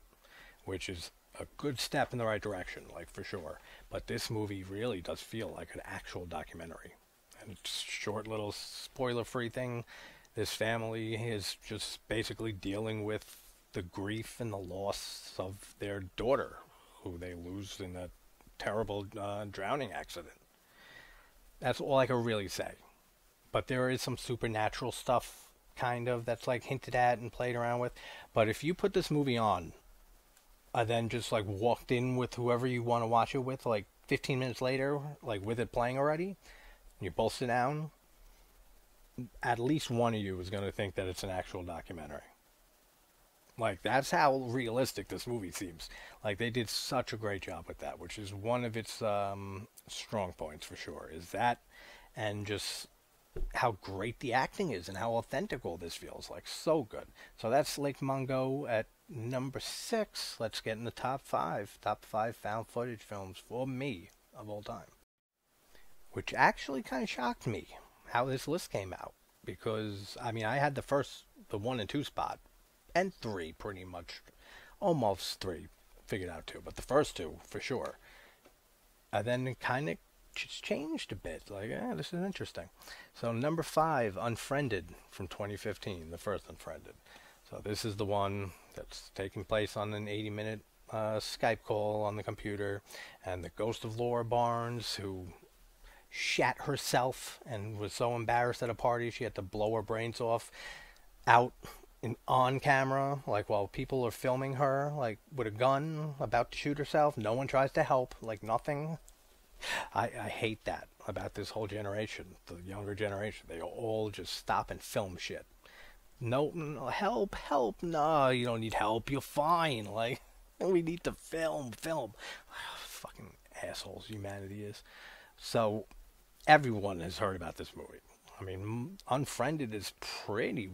which is a good step in the right direction, like, for sure. But this movie really does feel like an actual documentary. And it's a short little spoiler-free thing. This family is just basically dealing with the grief and the loss of their daughter, who they lose in a terrible drowning accident. That's all I can really say. But there is some supernatural stuff, kind of, that's like hinted at and played around with. But if you put this movie on, and then just like walked in with whoever you want to watch it with, like 15 minutes later, like with it playing already, and you both sit down, at least one of you is going to think that it's an actual documentary. Like, that's how realistic this movie seems. Like, they did such a great job with that, which is one of its strong points for sure, is that, and just how great the acting is and how authentic all this feels. Like, so good. So that's Lake Mungo at number 6. Let's get in the top 5. Top 5 found footage films for me of all time. Which actually kind of shocked me how this list came out. Because, I mean, I had the 1 and 2 spot. And 3, pretty much. Almost 3. Figured out 2. But the first 2, for sure. And then it kind of just changed a bit. Like, this is interesting. So, number 5, Unfriended from 2015. The first Unfriended. So, this is the one that's taking place on an 80-minute Skype call on the computer. And the ghost of Laura Barnes, who shat herself and was so embarrassed at a party she had to blow her brains off out on camera, like while people are filming her, like with a gun, about to shoot herself. No one tries to help, like nothing. I hate that about this whole generation, the younger generation. They all just stop and film shit. No, help, no, you don't need help, you're fine. Like, we need to film. Fucking assholes humanity is. So, everyone has heard about this movie. I mean, Unfriended is pretty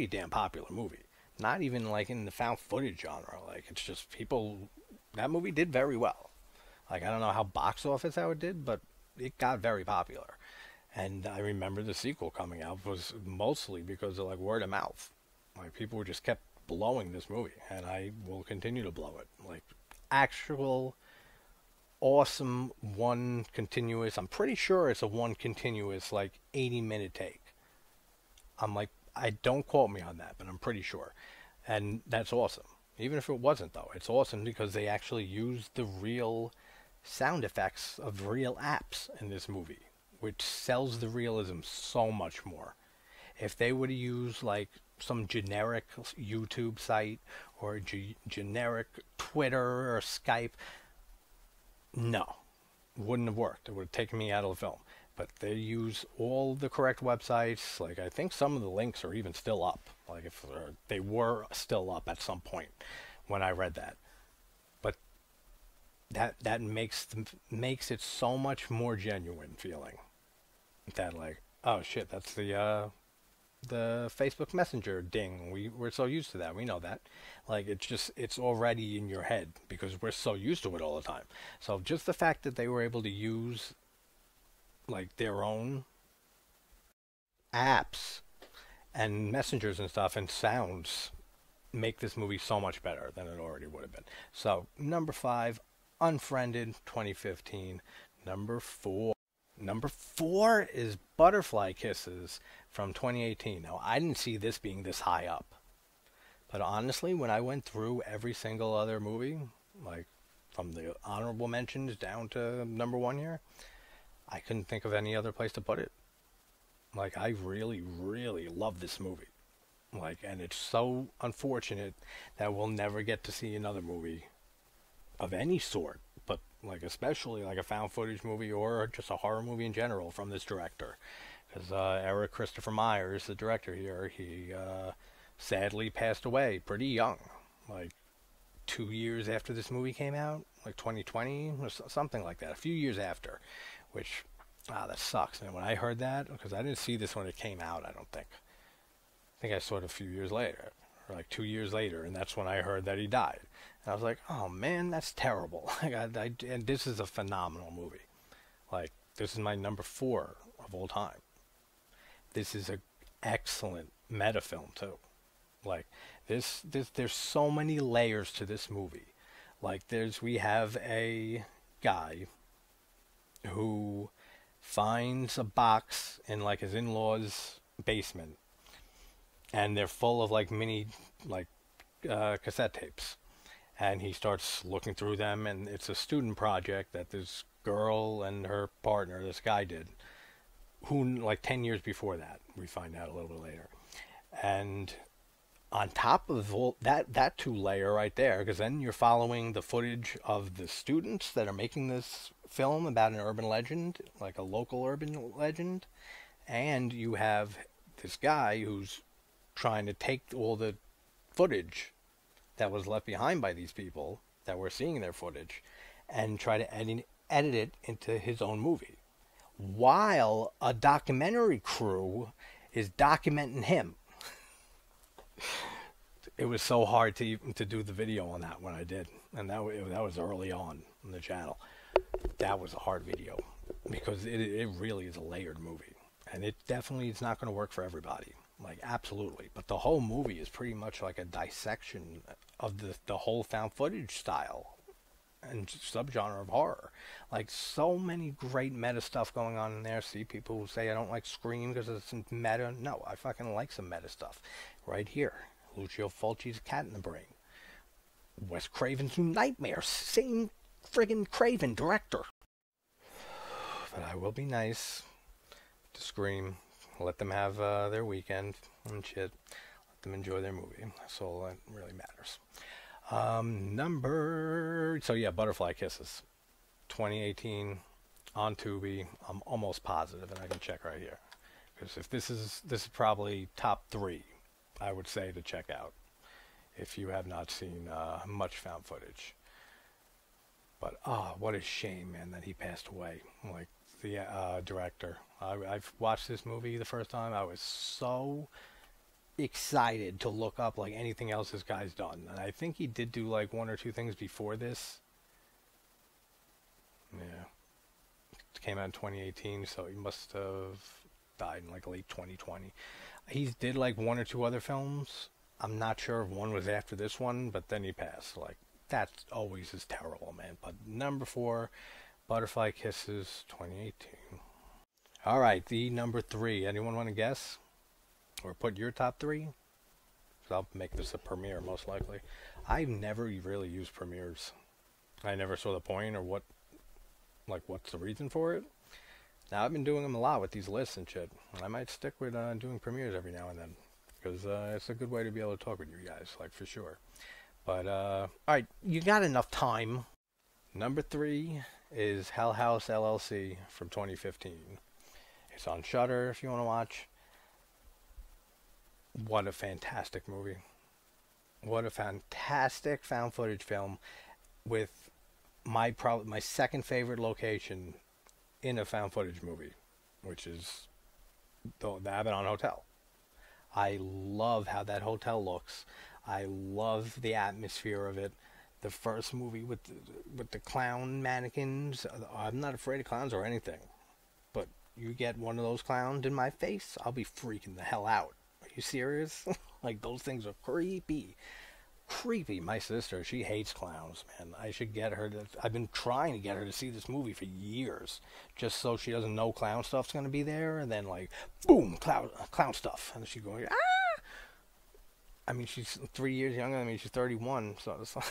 damn popular movie. Not even like in the found footage genre. Like, it's just people. That movie did very well. Like, I don't know how box office how it did, but it got very popular. And I remember the sequel coming out was mostly because of like word of mouth. Like, people just kept blowing this movie, and I will continue to blow it. Like, actual awesome one continuous. I'm pretty sure it's a one continuous like 80-minute take. I'm like, I don't quote me on that, but I'm pretty sure. And that's awesome. Even if it wasn't, though, it's awesome because they actually used the real sound effects of real apps in this movie, which sells the realism so much more. If they would have used like some generic YouTube site or generic Twitter or Skype, no, wouldn't have worked. It would have taken me out of the film. But they use all the correct websites. Like, I think some of the links are even still up. Like, if they were still up at some point when I read that. But that makes it so much more genuine feeling. That, like, oh shit, that's the Facebook Messenger ding. We're so used to that. We know that. Like, it's already in your head because we're so used to it all the time. So just the fact that they were able to use like their own apps and messengers and stuff and sounds make this movie so much better than it already would have been. So, number 5, Unfriended, 2015. Number 4 is Butterfly Kisses from 2018. Now, I didn't see this being this high up. But honestly, when I went through every single other movie, like from the honorable mentions down to number one here, I couldn't think of any other place to put it. Like, I really, really love this movie. Like, and it's so unfortunate that we'll never get to see another movie of any sort, but like especially like a found footage movie or just a horror movie in general from this director. Because Eric Christopher Myers, the director here, he sadly passed away pretty young, like 2 years after this movie came out, like 2020 or something like that, a few years after, which, that sucks. And when I heard that, because I didn't see this when it came out, I don't think. I think I saw it a few years later, or like 2 years later, and that's when I heard that he died. And I was like, oh man, that's terrible. And this is a phenomenal movie. Like, this is my number 4 of all time. This is a excellent meta film too. Like, there's so many layers to this movie. Like, we have a guy who finds a box in like his in-laws' basement, and they're full of like mini, like, cassette tapes, and he starts looking through them, and it's a student project that this girl and her partner, this guy, did, who, like, 10 years before that, we find out a little bit later. And on top of all that two layer right there, because then you're following the footage of the students that are making this film about an urban legend, like a local urban legend, and you have this guy who's trying to take all the footage that was left behind by these people that were seeing their footage and try to edit it into his own movie, while a documentary crew is documenting him. It was so hard to do the video on that when I did, and that was early on the channel. That was a hard video because it really is a layered movie, and it definitely is not going to work for everybody. Like, absolutely. But the whole movie is pretty much like a dissection of the whole found footage style and subgenre of horror. Like, so many great meta stuff going on in there. See, people who say I don't like Scream because it's meta. No, I fucking like some meta stuff. Right here. Lucio Fulci's Cat in the Brain. Wes Craven's New Nightmares. Same friggin' Craven director. But I will be nice to Scream. Let them have their weekend and shit. Let them enjoy their movie. That's all that really matters. So yeah, Butterfly Kisses. 2018 on Tubi. I'm almost positive, and I can check right here. Because if this is probably top 3, I would say, to check out if you have not seen much found footage. But what a shame, man, that he passed away. Like, the director. I've watched this movie the first time. I was so excited to look up like anything else this guy's done, and I think he did do like 1 or 2 things before this. Yeah, it came out in 2018, so he must have died in like late 2020. He did like 1 or 2 other films. I'm not sure if one was after this one, but then he passed. Like, that always is terrible, man. But number 4, Butterfly Kisses, 2018. All right, the number 3. Anyone want to guess? Or put your top 3? So I'll make this a premiere, most likely. I've never really used premieres. I never saw the point or what's the reason for it. Now, I've been doing them a lot with these lists and shit. I might stick with doing premieres every now and then, because it's a good way to be able to talk with you guys, like, for sure. But, all right, you got enough time. Number 3 is Hell House LLC from 2015. It's on Shudder if you want to watch. What a fantastic movie. What a fantastic found footage film with my second favorite location in a found footage movie, which is the Abaddon Hotel. I love how that hotel looks. I love the atmosphere of it. The first movie with the clown mannequins. I'm not afraid of clowns or anything, but you get one of those clowns in my face, I'll be freaking the hell out. Are you serious? Like, those things are creepy. Creepy. My sister, she hates clowns, man. I should get her to... I've been trying to get her to see this movie for years, just so she doesn't know clown stuff's going to be there, and then, like, boom, clown stuff. And she's going, ah! I mean, she's 3 years younger than me. She's 31, so it's like,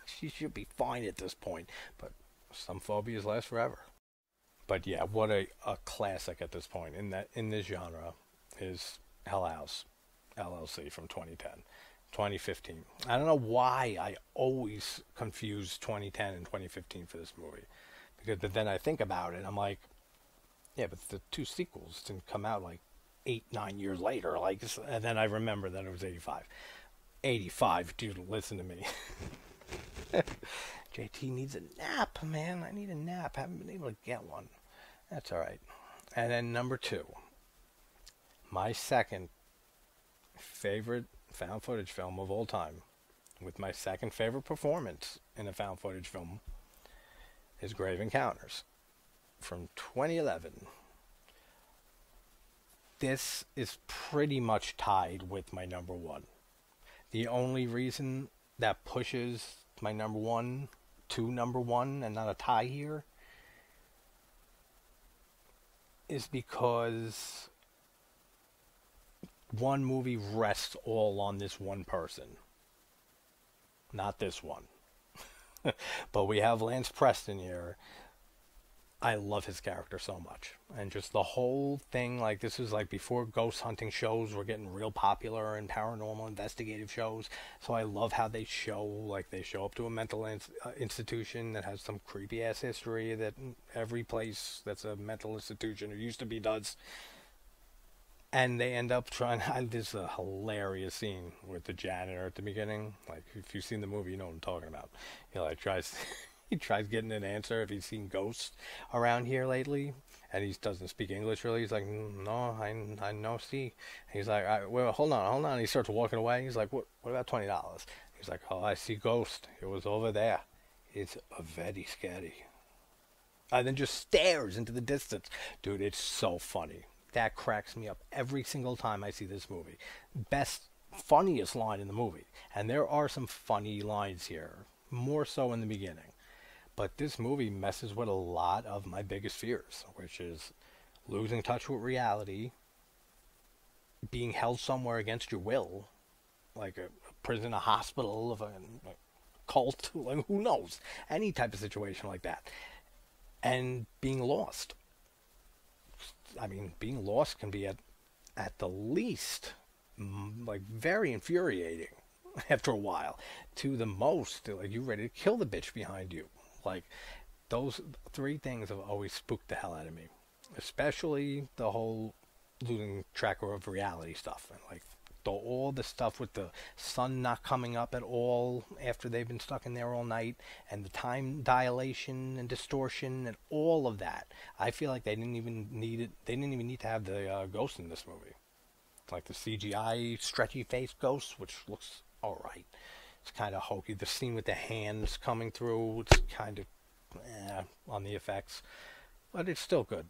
she should be fine at this point. But some phobias last forever. But yeah, what a classic at this point in this genre is Hell House LLC from 2010, 2015. I don't know why I always confuse 2010 and 2015 for this movie, because but then I think about it, I'm like, yeah, but the two sequels didn't come out like 8, 9 years later. Like, and then I remember that it was 85. 85, dude, listen to me. JT needs a nap, man. I need a nap. Haven't been able to get one. That's all right. And then number two, my second favorite found footage film of all time, with my second favorite performance in a found footage film, is Grave Encounters from 2011. This is pretty much tied with my number one. The only reason that pushes my number one to number one and not a tie here is because one movie rests all on this one person. Not this one. But we have Lance Preston here. I love his character so much. And just the whole thing, like, this is like before ghost hunting shows were getting real popular and paranormal investigative shows. So I love how they show, like, they show up to a mental institution that has some creepy ass history that every place that's a mental institution, or used to be, does. And they end up trying. There's a hilarious scene with the janitor at the beginning. Like, if you've seen the movie, you know what I'm talking about. He like tries. He tries getting an answer if he's seen ghosts around here lately, and he doesn't speak English really. He's like, no, I no see. He's like, well, hold on. He starts walking away. He's like, what about $20? He's like, oh, I see ghost. It was over there. It's very scary. And then just stares into the distance. Dude, it's so funny. That cracks me up every single time I see this movie. Funniest line in the movie. And there are some funny lines here, more so in the beginning. But this movie messes with a lot of my biggest fears, which is losing touch with reality, being held somewhere against your will, like a prison, a hospital, of a cult, like, who knows? Any type of situation like that. And being lost. I mean, being lost can be at the least, like, very infuriating after a while. To the most, like, you ready to kill the bitch behind you. Like, those three things have always spooked the hell out of me. Especially the whole losing track of reality stuff. And, like, all the stuff with the sun not coming up at all after they've been stuck in there all night. And the time dilation and distortion and all of that. I feel like they didn't even need it. They didn't even need to have the ghost in this movie. Like the CGI stretchy face ghost, which looks alright. It's kind of hokey. The scene with the hands coming through, it's kind of on the effects. But it's still good.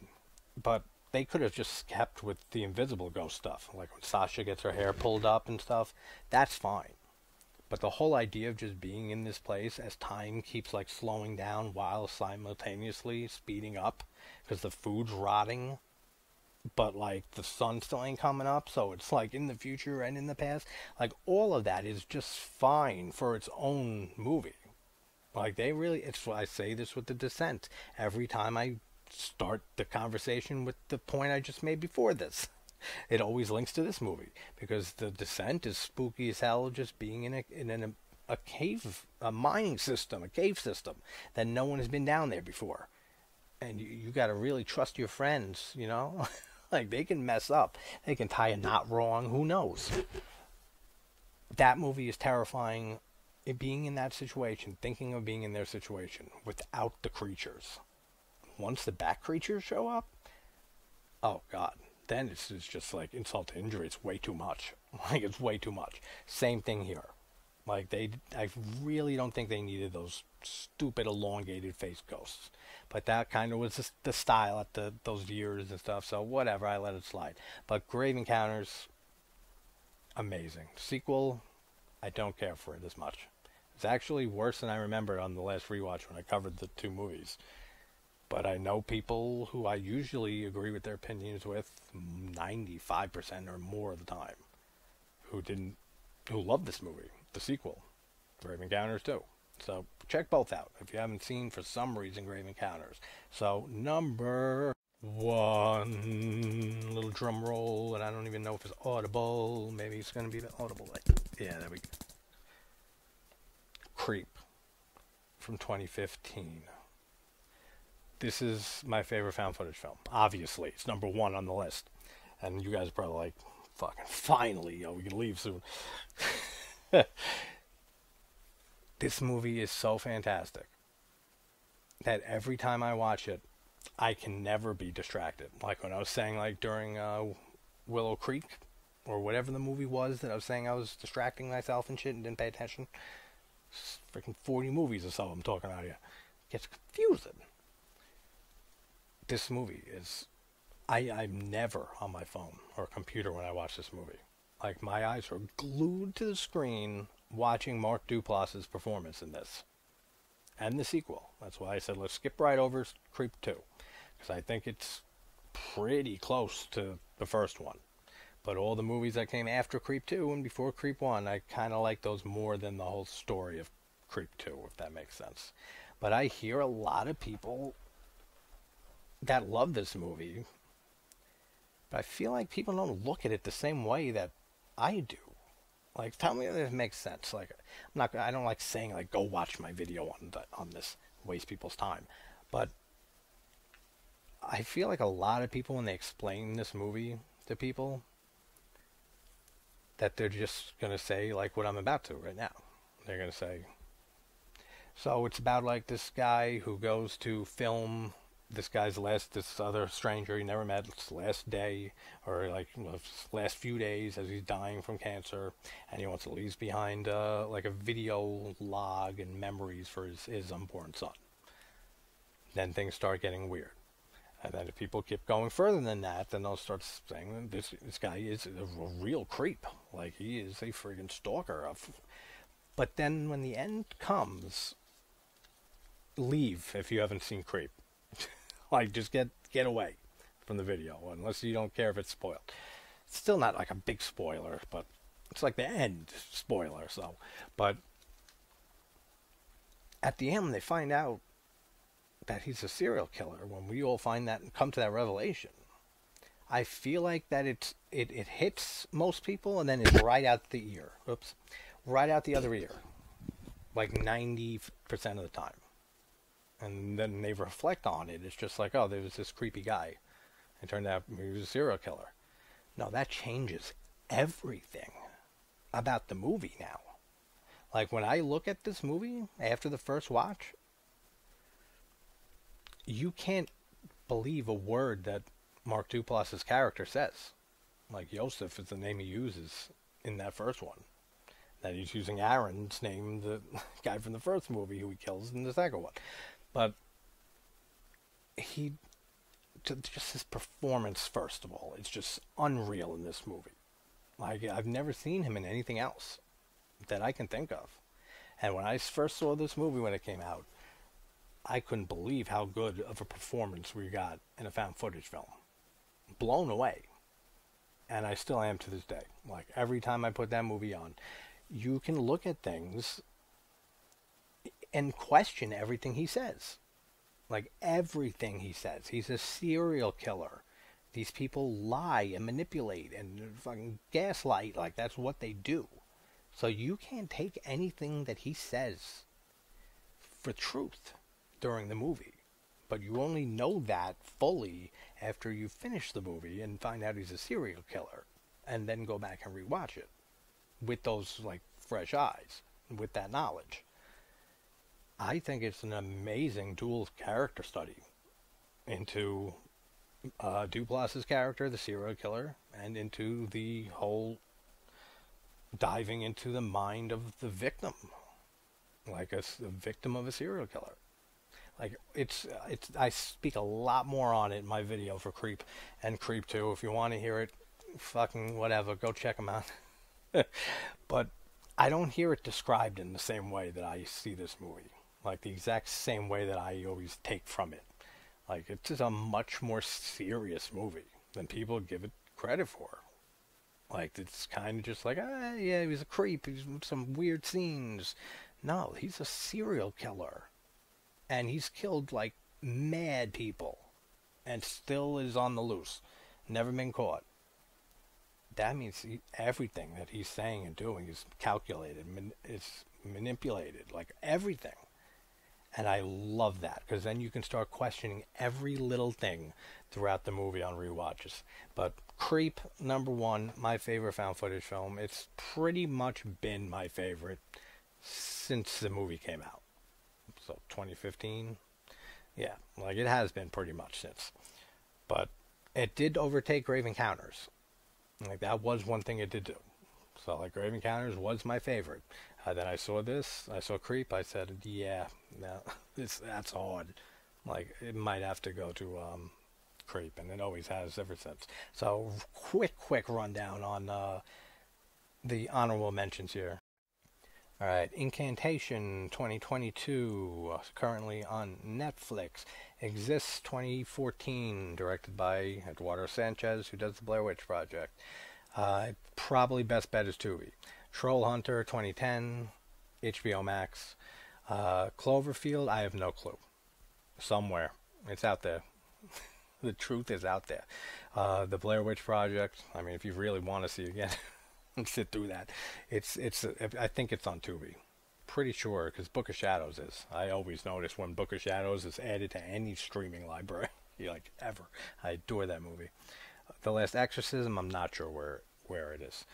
But they could have just kept with the invisible ghost stuff. Like when Sasha gets her hair pulled up and stuff. That's fine. But the whole idea of just being in this place as time keeps, like, slowing down while simultaneously speeding up. Because the food's rotting. But, like, the sun still ain't coming up, so it's, like, in the future and in the past. Like, all of that is just fine for its own movie. Like, they really, it's why I say this with The Descent. Every time I start the conversation with the point I just made before this, it always links to this movie. Because The Descent is spooky as hell, just being in a cave, a mining system, a cave system, that no one has been down there before. And you got to really trust your friends, you know? Like, they can mess up. They can tie a knot wrong. Who knows? That movie is terrifying. Being in that situation, thinking of being in their situation without the creatures. Once the back creatures show up, oh, God. Then it's just like insult to injury. It's way too much. Like, it's way too much. Same thing here. Like, I really don't think they needed those stupid elongated face ghosts. But that kind of was the style at those years and stuff. So whatever, I let it slide. But Grave Encounters, amazing. Sequel, I don't care for it as much. It's actually worse than I remember on the last rewatch when I covered the two movies. But I know people who I usually agree with their opinions with 95% or more of the time, who didn't who love this movie, the sequel, Grave Encounters 2. So check both out if you haven't seen, for some reason, Grave Encounters. So number one, little drum roll, and I don't even know if it's audible. Maybe it's going to be audible. Yeah, there we go. Creep from 2015. This is my favorite found footage film. Obviously, it's number one on the list. And you guys are probably like, fucking finally, yo, we can leave soon. This movie is so fantastic that every time I watch it, I can never be distracted. Like when I was saying, like during Willow Creek, or whatever the movie was that I was saying I was distracting myself and shit and didn't pay attention. Freaking 40 movies or so I'm talking about here. It gets confusing. This movie is... I'm never on my phone or computer when I watch this movie. Like, my eyes are glued to the screen watching Mark Duplass's performance in this. And the sequel. That's why I said let's skip right over Creep 2. Because I think it's pretty close to the first one. But all the movies that came after Creep 2 and before Creep 1, I kind of like those more than the whole story of Creep 2, if that makes sense. But I hear a lot of people that love this movie, but I feel like people don't look at it the same way that I do. Like, tell me if it makes sense. Like, I don't like saying, like, go watch my video on this, waste people's time. But I feel like a lot of people, when they explain this movie to people, that they're just going to say, like, what I'm about to right now. They're going to say, so it's about, like, this guy who goes to film this other stranger he never met, his last day, or like his last few days as he's dying from cancer, and he wants to leave behind like a video log and memories for his unborn son. Then things start getting weird. And then if people keep going further than that, then they'll start saying this guy is a real creep. Like, he is a friggin' stalker. But then when the end comes, leave if you haven't seen Creep. Like, just get away from the video, unless you don't care if it's spoiled. It's still not like a big spoiler, but it's like the end spoiler, so. But at the end, when they find out that he's a serial killer, when we all find that and come to that revelation, I feel like that it hits most people, and then it's right out the ear. Oops. Right out the other ear. Like 90% of the time. And then they reflect on it. It's just like, oh, there was this creepy guy. It turned out he was a serial killer. No, that changes everything about the movie now. Like, when I look at this movie after the first watch, you can't believe a word that Mark Duplass's character says. Like, Yosef is the name he uses in that first one. That he's using Aaron's name, the guy from the first movie who he kills in the second one. But just his performance, first of all, it's just unreal in this movie. Like, I've never seen him in anything else that I can think of. And when I first saw this movie when it came out, I couldn't believe how good of a performance we got in a found footage film. Blown away. And I still am to this day. Like, every time I put that movie on, you can look at things and question everything he says. Like, everything he says. He's a serial killer. These people lie and manipulate and fucking gaslight. Like, that's what they do. So you can't take anything that he says for truth during the movie. But you only know that fully after you finish the movie and find out he's a serial killer. And then go back and rewatch it. With those, like, fresh eyes. With that knowledge. I think it's an amazing dual character study into Duplass's character, the serial killer, and into the whole diving into the mind of the victim, like a victim of a serial killer. Like, it's I speak a lot more on it in my video for Creep and Creep 2. If you want to hear it, fucking whatever, go check them out. But I don't hear it described in the same way that I see this movie. Like, the exact same way that I always take from it. Like, it's just a much more serious movie than people give it credit for. Like, it's kind of just like, ah, yeah, he was a creep. He's some weird scenes. No, he's a serial killer. And he's killed, like, mad people. And still is on the loose. Never been caught. That means everything that he's saying and doing is calculated. It's manipulated. Like, everything. And I love that, because then you can start questioning every little thing throughout the movie on rewatches. But Creep, number one, my favorite found footage film. It's pretty much been my favorite since the movie came out. So 2015. Yeah, like it has been pretty much since. But it did overtake Grave Encounters. Like that was one thing it did do. So like Grave Encounters was my favorite. Then I saw this. I saw Creep. I said, yeah, no, that's hard. Like it might have to go to Creep, and it always has ever since. So quick rundown on the honorable mentions here. All right, Incantation 2022, currently on Netflix. Exists 2014, directed by Eduardo Sanchez, who does the Blair Witch Project. Probably best bet is Tubi. Troll Hunter 2010, HBO Max. Cloverfield, I have no clue. Somewhere. It's out there. The truth is out there. The Blair Witch Project, I mean, if you really want to see again, sit through that. I think it's on Tubi. Pretty sure, because Book of Shadows is. I always notice when Book of Shadows is added to any streaming library, like ever. I adore that movie. The Last Exorcism, I'm not sure where it is.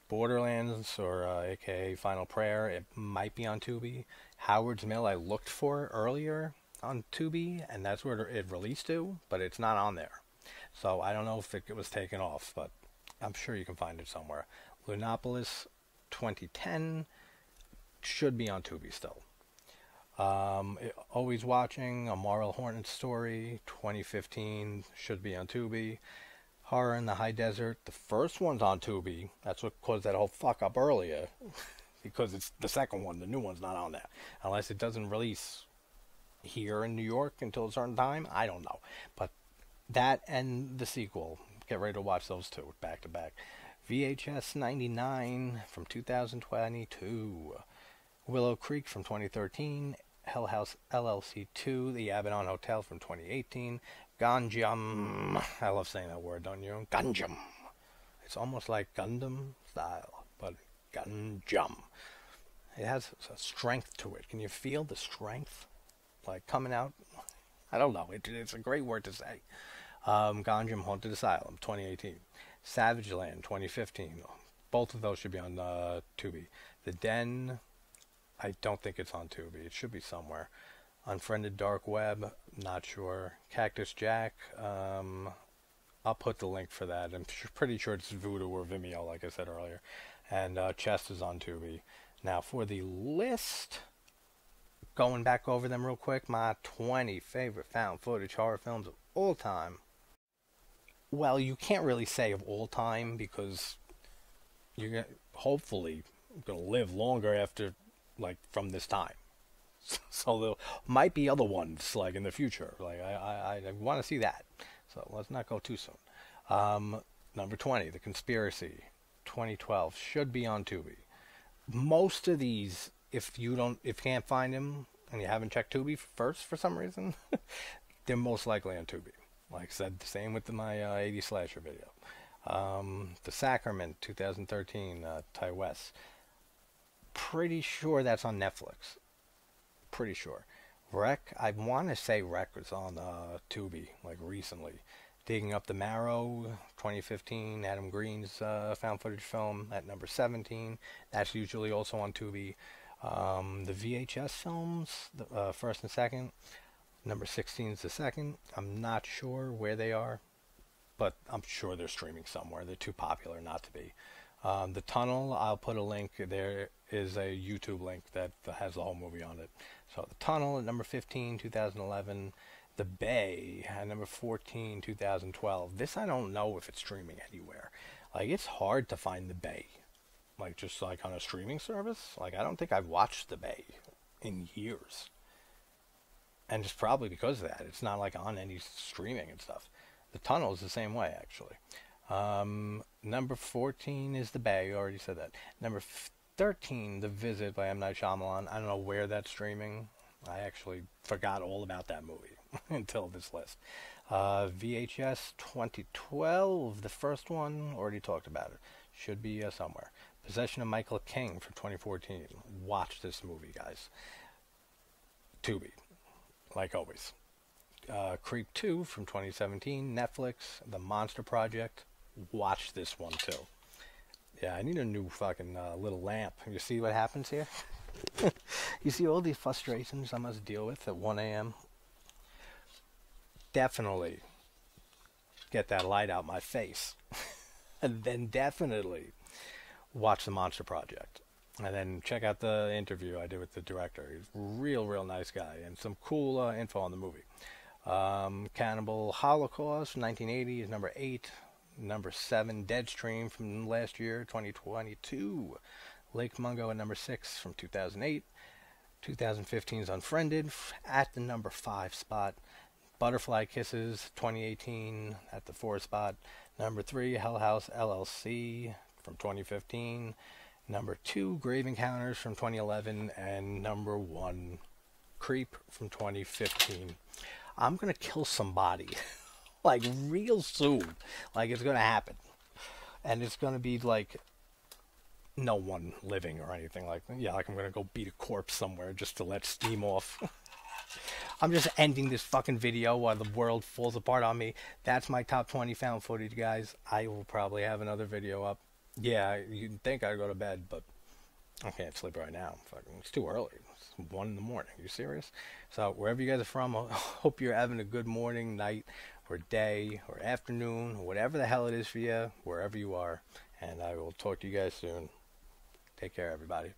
Borderlands, or aka Final Prayer, it might be on Tubi. Howard's Mill, I looked for earlier on Tubi, and that's where it released to, but it's not on there. So I don't know if it was taken off, but I'm sure you can find it somewhere. Lunopolis 2010 should be on Tubi still. Always Watching, A Moral Hornet Story 2015 should be on Tubi. Horror in the High Desert, the first one's on Tubi. That's what caused that whole fuck up earlier. Because it's the second one, the new one's not on there. Unless it doesn't release here in New York until a certain time. I don't know. But that and the sequel, get ready to watch those two back to back. VHS 99 from 2022. Willow Creek from 2013. Hell House LLC 2, The Abaddon Hotel from 2018. Ganjam. I love saying that word, don't you? Ganjam. It's almost like Gundam style, but Ganjam. It has a strength to it. Can you feel the strength? Like coming out? I don't know. It's a great word to say. Ganjam Haunted Asylum 2018. Savage Land 2015. Both of those should be on Tubi. The Den, I don't think it's on Tubi. It should be somewhere. Unfriended Dark Web, not sure. Cactus Jack, I'll put the link for that. I'm pretty sure it's Vudu or Vimeo, like I said earlier. And Chest is on Tubi. Now for the list, going back over them real quick, my 20 favorite found footage horror films of all time. Well, you can't really say of all time, because you're hopefully going to live longer after, like, from this time. So there might be other ones, like, in the future. Like, I want to see that. So let's not go too soon. Number 20, The Conspiracy, 2012, should be on Tubi. Most of these, if you can't find them and you haven't checked Tubi first for some reason, they're most likely on Tubi. Like I said, the same with my 80s slasher video. The Sacrament, 2013, Ty West. Pretty sure that's on Netflix. Pretty sure. Wreck, I want to say Wreck was on Tubi, like recently. Digging Up the Marrow, 2015, Adam Green's found footage film at number 17. That's usually also on Tubi. The VHS films, the first and second, number 16 is the second. I'm not sure where they are, but I'm sure they're streaming somewhere. They're too popular not to be. The Tunnel, I'll put a link. There is a YouTube link that has the whole movie on it. So The Tunnel at number 15, 2011. The Bay at number 14, 2012. This I don't know if it's streaming anywhere. Like, it's hard to find The Bay. Like, just like on a streaming service. Like, I don't think I've watched The Bay in years. And it's probably because of that. It's not like on any streaming and stuff. The Tunnel is the same way, actually. Number 14 is The Bay. I already said that. Number 13, The Visit by M. Night Shyamalan. I don't know where that's streaming. I actually forgot all about that movie until this list. VHS 2012, the first one, already talked about it. Should be somewhere. Possession of Michael King from 2014. Watch this movie, guys. Tubi, like always. Creep 2 from 2017. Netflix, The Monster Project. Watch this one too. Yeah, I need a new fucking little lamp. You see what happens here? You see all these frustrations I must deal with at 1 a.m.? Definitely get that light out my face. And then definitely watch The Monster Project. And then check out the interview I did with the director. He's a real nice guy. And some cool info on the movie. Cannibal Holocaust, 1980 is number 8. Number 7, Deadstream from last year, 2022. Lake Mungo at number 6 from 2008. 2015's Unfriended at the number 5 spot. Butterfly Kisses, 2018 at the 4 spot. Number 3, Hell House LLC from 2015. Number 2, Grave Encounters from 2011. And number 1, Creep from 2015. I'm going to kill somebody. Like, real soon. Like, it's going to happen. And it's going to be, like, no one living or anything like that. Yeah, like, I'm going to go beat a corpse somewhere just to let steam off. I'm just ending this fucking video while the world falls apart on me. That's my top 20 found footage, guys. I will probably have another video up. Yeah, you'd think I'd go to bed, but I can't sleep right now. Fucking, it's too early. It's 1 in the morning. Are you serious? So, wherever you guys are from, I hope you're having a good morning, night, or day, or afternoon, or whatever the hell it is for you, wherever you are. And I will talk to you guys soon. Take care, everybody.